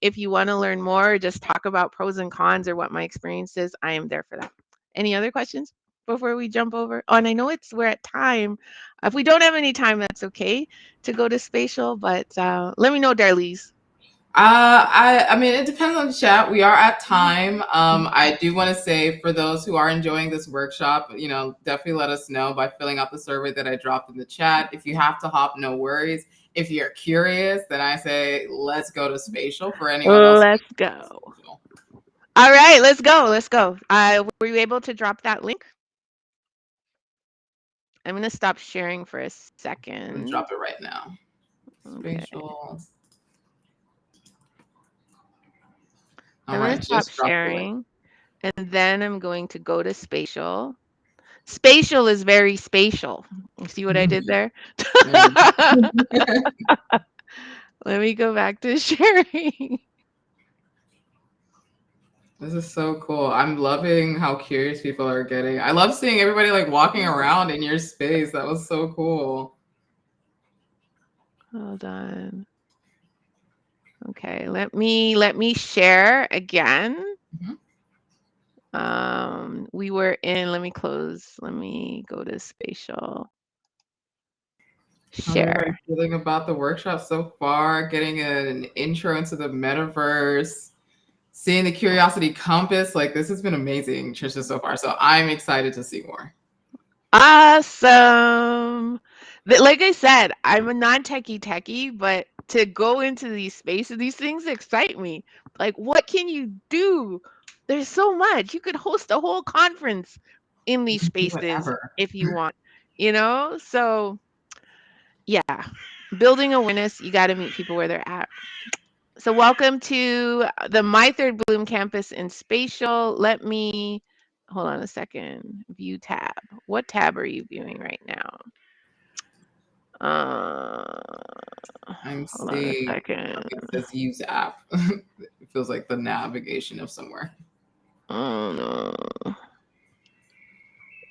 If you want to learn more, just talk about pros and cons or what my experience is, I am there for that. Any other questions before we jump over? Oh, and I know we're at time. If we don't have any time, that's okay to go to spatial, but let me know, Darlise. I mean, it depends on the chat. We are at time. I do want to say for those who are enjoying this workshop, definitely let us know by filling out the survey that I dropped in the chat. If you have to hop, no worries. If you're curious, then I say let's go to spatial for anyone else. Let's go. All right, let's go. Let's go. Were you able to drop that link? I'm going to stop sharing for a second. Drop it right now. Spatial. Okay. I'm going to stop sharing, and then I'm going to go to spatial. Spatial is very spatial. You see what I did there? Let me go back to sharing. This is so cool. I'm loving how curious people are getting. I love seeing everybody like walking around in your space. That was so cool. Hold on. Okay, let me share again. We were in, let me close. Let me go to spatial. Share. How are you feeling about the workshop so far? Getting an intro into the metaverse, seeing the Curiosity Compass. Like this has been amazing, Tricia, so far. So I'm excited to see more. Awesome. Like I said, I'm a non-techie, but to go into these spaces, these things excite me. Like, what can you do? There's so much. You could host a whole conference in these spaces if you want, So, yeah, building awareness, you got to meet people where they're at. So, welcome to the My Third Bloom campus in Spatial. Let me hold on a second. View tab. What tab are you viewing right now? I'm hold on a seeing second. it says use app. It feels like the navigation of somewhere. Oh no.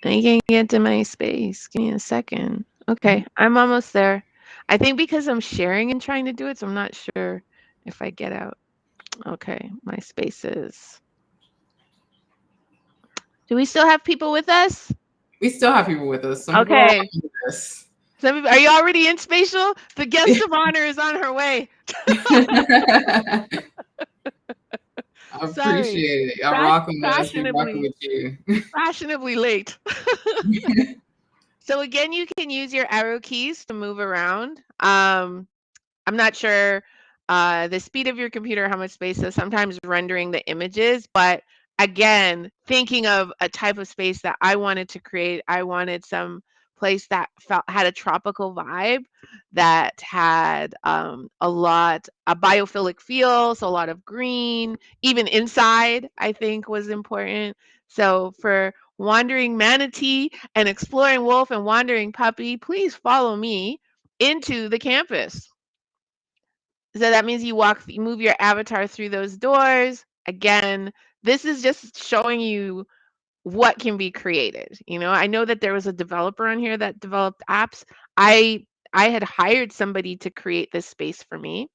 I can't get to my space. Give me a second. Okay, I'm almost there. I think because I'm sharing and trying to do it, so I'm not sure if I get out. Okay, my spaces. Do we still have people with us? We still have people with us. Some okay. People are this. Are you already in spatial? The guest of honor is on her way. I appreciate it. I'm rocking with you. Fashionably late. So again, you can use your arrow keys to move around. I'm not sure the speed of your computer, how much space is sometimes rendering the images, but again, thinking of a type of space that I wanted to create, I wanted some place that had a tropical vibe, that had a biophilic feel, so a lot of green, even inside, I think was important. So for wandering manatee and exploring wolf and wandering puppy, please follow me into the campus. So that means you move your avatar through those doors. Again, this is just showing you what can be created. I know that there was a developer on here that developed apps. I had hired somebody to create this space for me.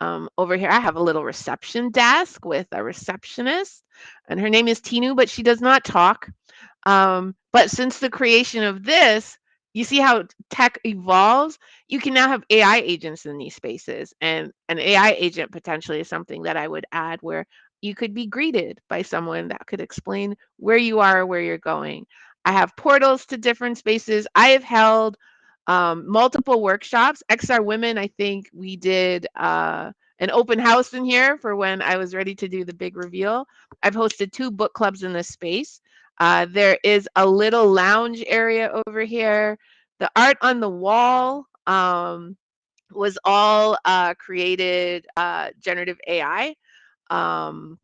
Over here, I have a little reception desk with a receptionist, and her name is Tinu, but she does not talk. But since the creation of this, you see how tech evolves. You can now have AI agents in these spaces, and an AI agent potentially is something that I would add where you could be greeted by someone that could explain where you are, where you're going. I have portals to different spaces. I have held multiple workshops. XR Women, I think we did an open house in here for when I was ready to do the big reveal. I've hosted 2 book clubs in this space. There is a little lounge area over here. The art on the wall was all created generative AI. Um,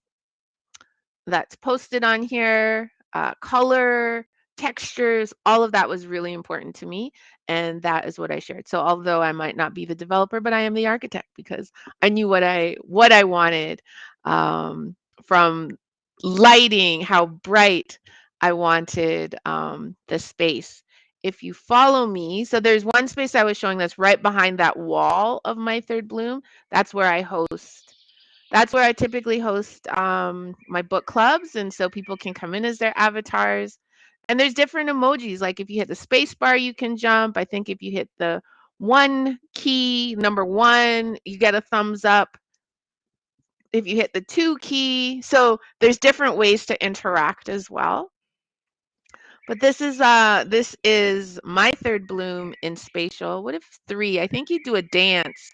that's posted on here, color, textures, all of that was really important to me. And that is what I shared. So although I might not be the developer, but I am the architect because I knew what I wanted, from lighting, how bright I wanted the space. If you follow me, so there's one space I was showing that's right behind that wall of my third bloom. That's where I host that's where I typically host my book clubs, and so people can come in as their avatars. And there's different emojis. Like if you hit the space bar, you can jump. I think if you hit the one key, number one, you get a thumbs up. If you hit the 2 key, so there's different ways to interact as well. But this is my third bloom in spatial. What if 3? I think you do a dance.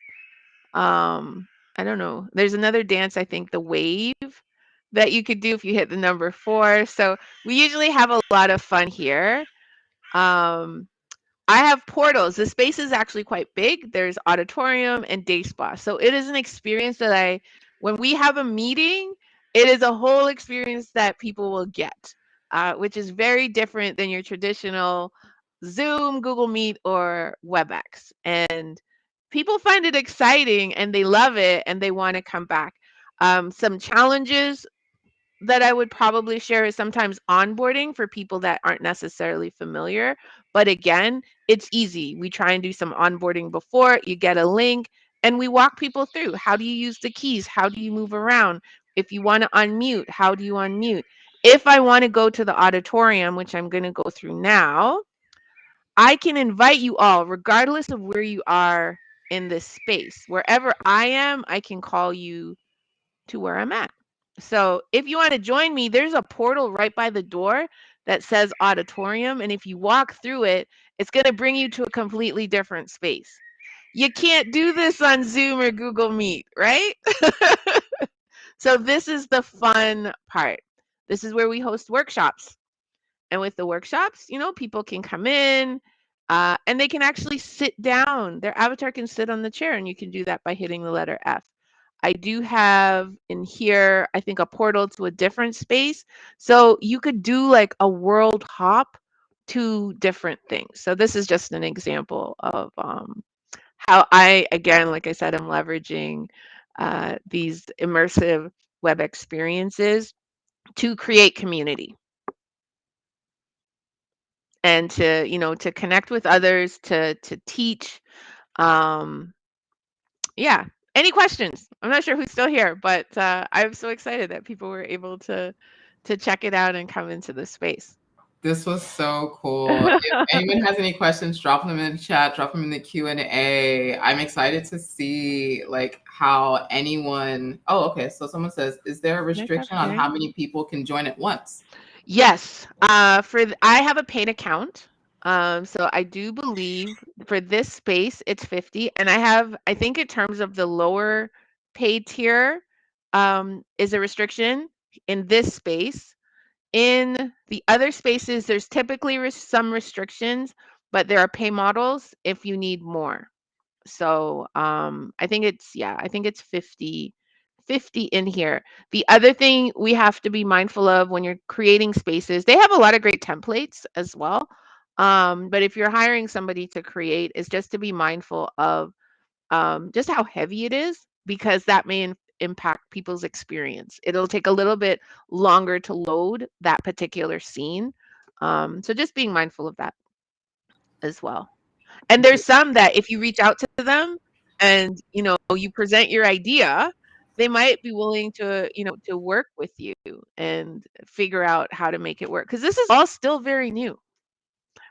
I don't know. There's another dance, I think, the wave that you could do if you hit the number 4. So we usually have a lot of fun here. Um, I have portals. The space is actually quite big. There's auditorium and day spa. So it is an experience that when we have a meeting, it is a whole experience that people will get, which is very different than your traditional Zoom, Google Meet, or WebEx. And people find it exciting and they love it and they want to come back. Some challenges that I would probably share is sometimes onboarding for people that aren't necessarily familiar. But again, it's easy. We try and do some onboarding before, you get a link, and we walk people through. How do you use the keys? How do you move around? If you want to unmute, how do you unmute? If I want to go to the auditorium, which I'm going to go through now, I can invite you all, regardless of where you are in this space. Wherever I am, I can call you to where I'm at. So if you want to join me, there's a portal right by the door that says auditorium. And if you walk through it, it's going to bring you to a completely different space. You can't do this on Zoom or Google Meet, right? So this is the fun part. This is where we host workshops. And with the workshops, people can come in and they can actually sit down. Their avatar can sit on the chair, and you can do that by hitting the letter F. I do have in here, I think, a portal to a different space. So you could do like a world hop to different things. So this is just an example of how again, like I said, I'm leveraging these immersive web experiences to create community and to connect with others, to teach. Um, yeah. Any questions? I'm not sure who's still here, but I'm so excited that people were able to check it out and come into the space. This was so cool. If anyone has any questions, drop them in the chat, drop them in the Q&A. I'm excited to see like how anyone. Oh, okay. So someone says, is there a restriction on how many people can join at once? Yes. I have a paid account. So I do believe for this space it's 50, and I think in terms of the lower paid tier is a restriction in this space. In the other spaces, there's typically some restrictions, but there are pay models if you need more. So I think it's 50 in here. The other thing we have to be mindful of when you're creating spaces, they have a lot of great templates as well. But if you're hiring somebody to create, is just to be mindful of just how heavy it is, because that may impact people's experience. It'll take a little bit longer to load that particular scene. So just being mindful of that as well. And there's some that if you reach out to them and, you present your idea, they might be willing to, to work with you and figure out how to make it work. Because this is all still very new.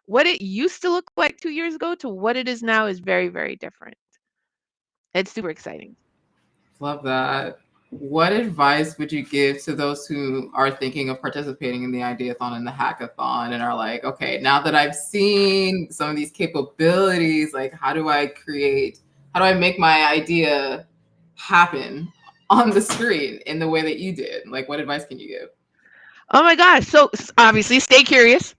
What it used to look like 2 years ago to what it is now is very, very different. It's super exciting. Love that. What advice would you give to those who are thinking of participating in the ideathon and the hackathon and are like, okay, now that I've seen some of these capabilities, like how do I make my idea happen on the screen in the way that you did? Like, what advice can you give? Oh my gosh. So obviously stay curious.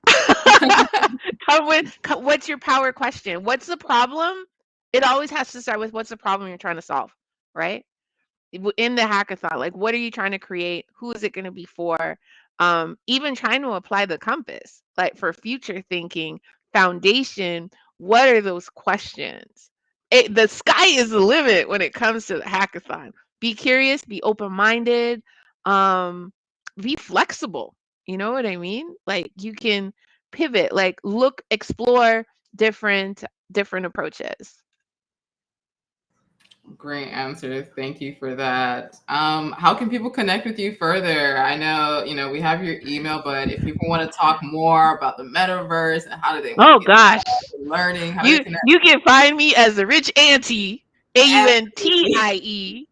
What's your power question? What's the problem? It always has to start with what's the problem you're trying to solve, right? In the hackathon, like what are you trying to create? Who is it going to be for? Even trying to apply the compass, like for future thinking, foundation, what are those questions? The sky is the limit when it comes to the hackathon. Be curious, be open-minded, be flexible. You know what I mean? Like you can pivot, like look, explore different approaches. Great answer. Thank you for that. How can people connect with you further? I know, we have your email, but if people want to talk more about the metaverse and how do they want to Oh get gosh. started learning, how do they You connect? you can find me as the rich auntie, Absolutely. AUNTIE,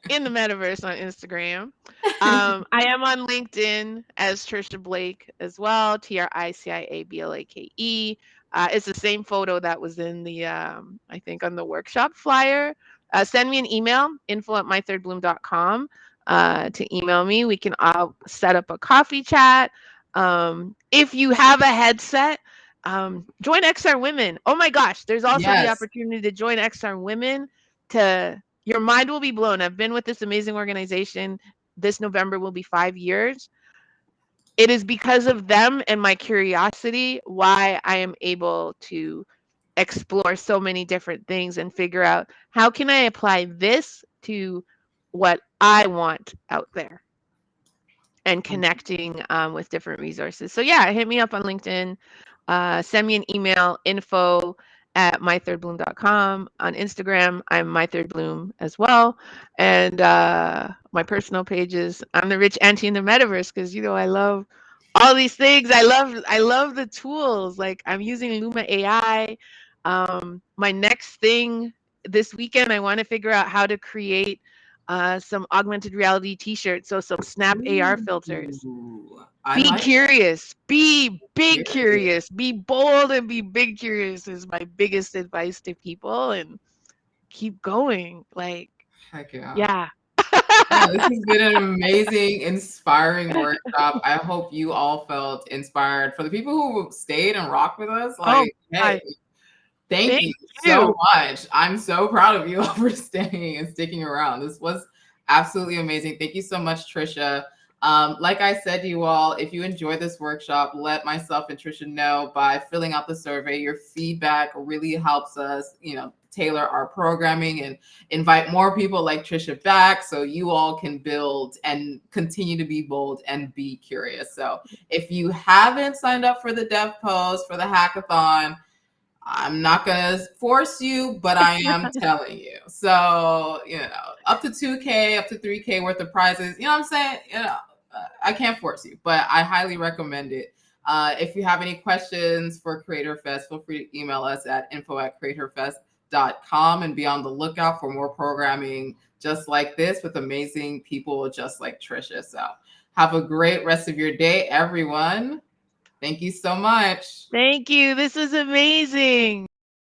in the metaverse on Instagram. I am on LinkedIn as Tricia Blake as well, TRICIABLAKE. It's the same photo that was in the, I think, on the workshop flyer. Send me an email, info@mythirdbloom.com, to email me. We can set up a coffee chat. If you have a headset, join XR Women. Oh my gosh, there's also the Yes. opportunity to join XR Women. Your mind will be blown. I've been with this amazing organization. This November will be 5 years. It is because of them and my curiosity why I am able to explore so many different things and figure out how can I apply this to what I want out there, and connecting with different resources. So yeah, hit me up on LinkedIn. Send me an email, info@mythirdbloom.com. On Instagram, I'm mythirdbloom as well. And my personal pages, I'm the rich auntie in the metaverse, because I love all these things. I love the tools. Like I'm using Luma AI. My next thing this weekend, I want to figure out how to create some augmented reality t-shirts, so some Snap AR filters. Ooh, I Be like curious, be big it. curious, be bold and be big curious is my biggest advice to people, and keep going. Like, Heck yeah. yeah. Yeah, this has been an amazing, inspiring workshop. I hope you all felt inspired. For the people who stayed and rocked with us, Oh like, hey, gosh, thank thank you so you. much. I'm so proud of you all for staying and sticking around. This was absolutely amazing. Thank you so much, Tricia. Like I said to you all, if you enjoyed this workshop, let myself and Tricia know by filling out the survey. Your feedback really helps us, tailor our programming and invite more people like Tricia back so you all can build and continue to be bold and be curious. So if you haven't signed up for the Dev Post for the hackathon, I'm not going to force you, but I am telling you. So, up to 2K, up to 3K worth of prizes, you know what I'm saying? I can't force you, but I highly recommend it. If you have any questions for Creator Fest, feel free to email us at info@creatorfest.com and be on the lookout for more programming just like this with amazing people just like Tricia. So have a great rest of your day, everyone. Thank you so much. Thank you. This is amazing.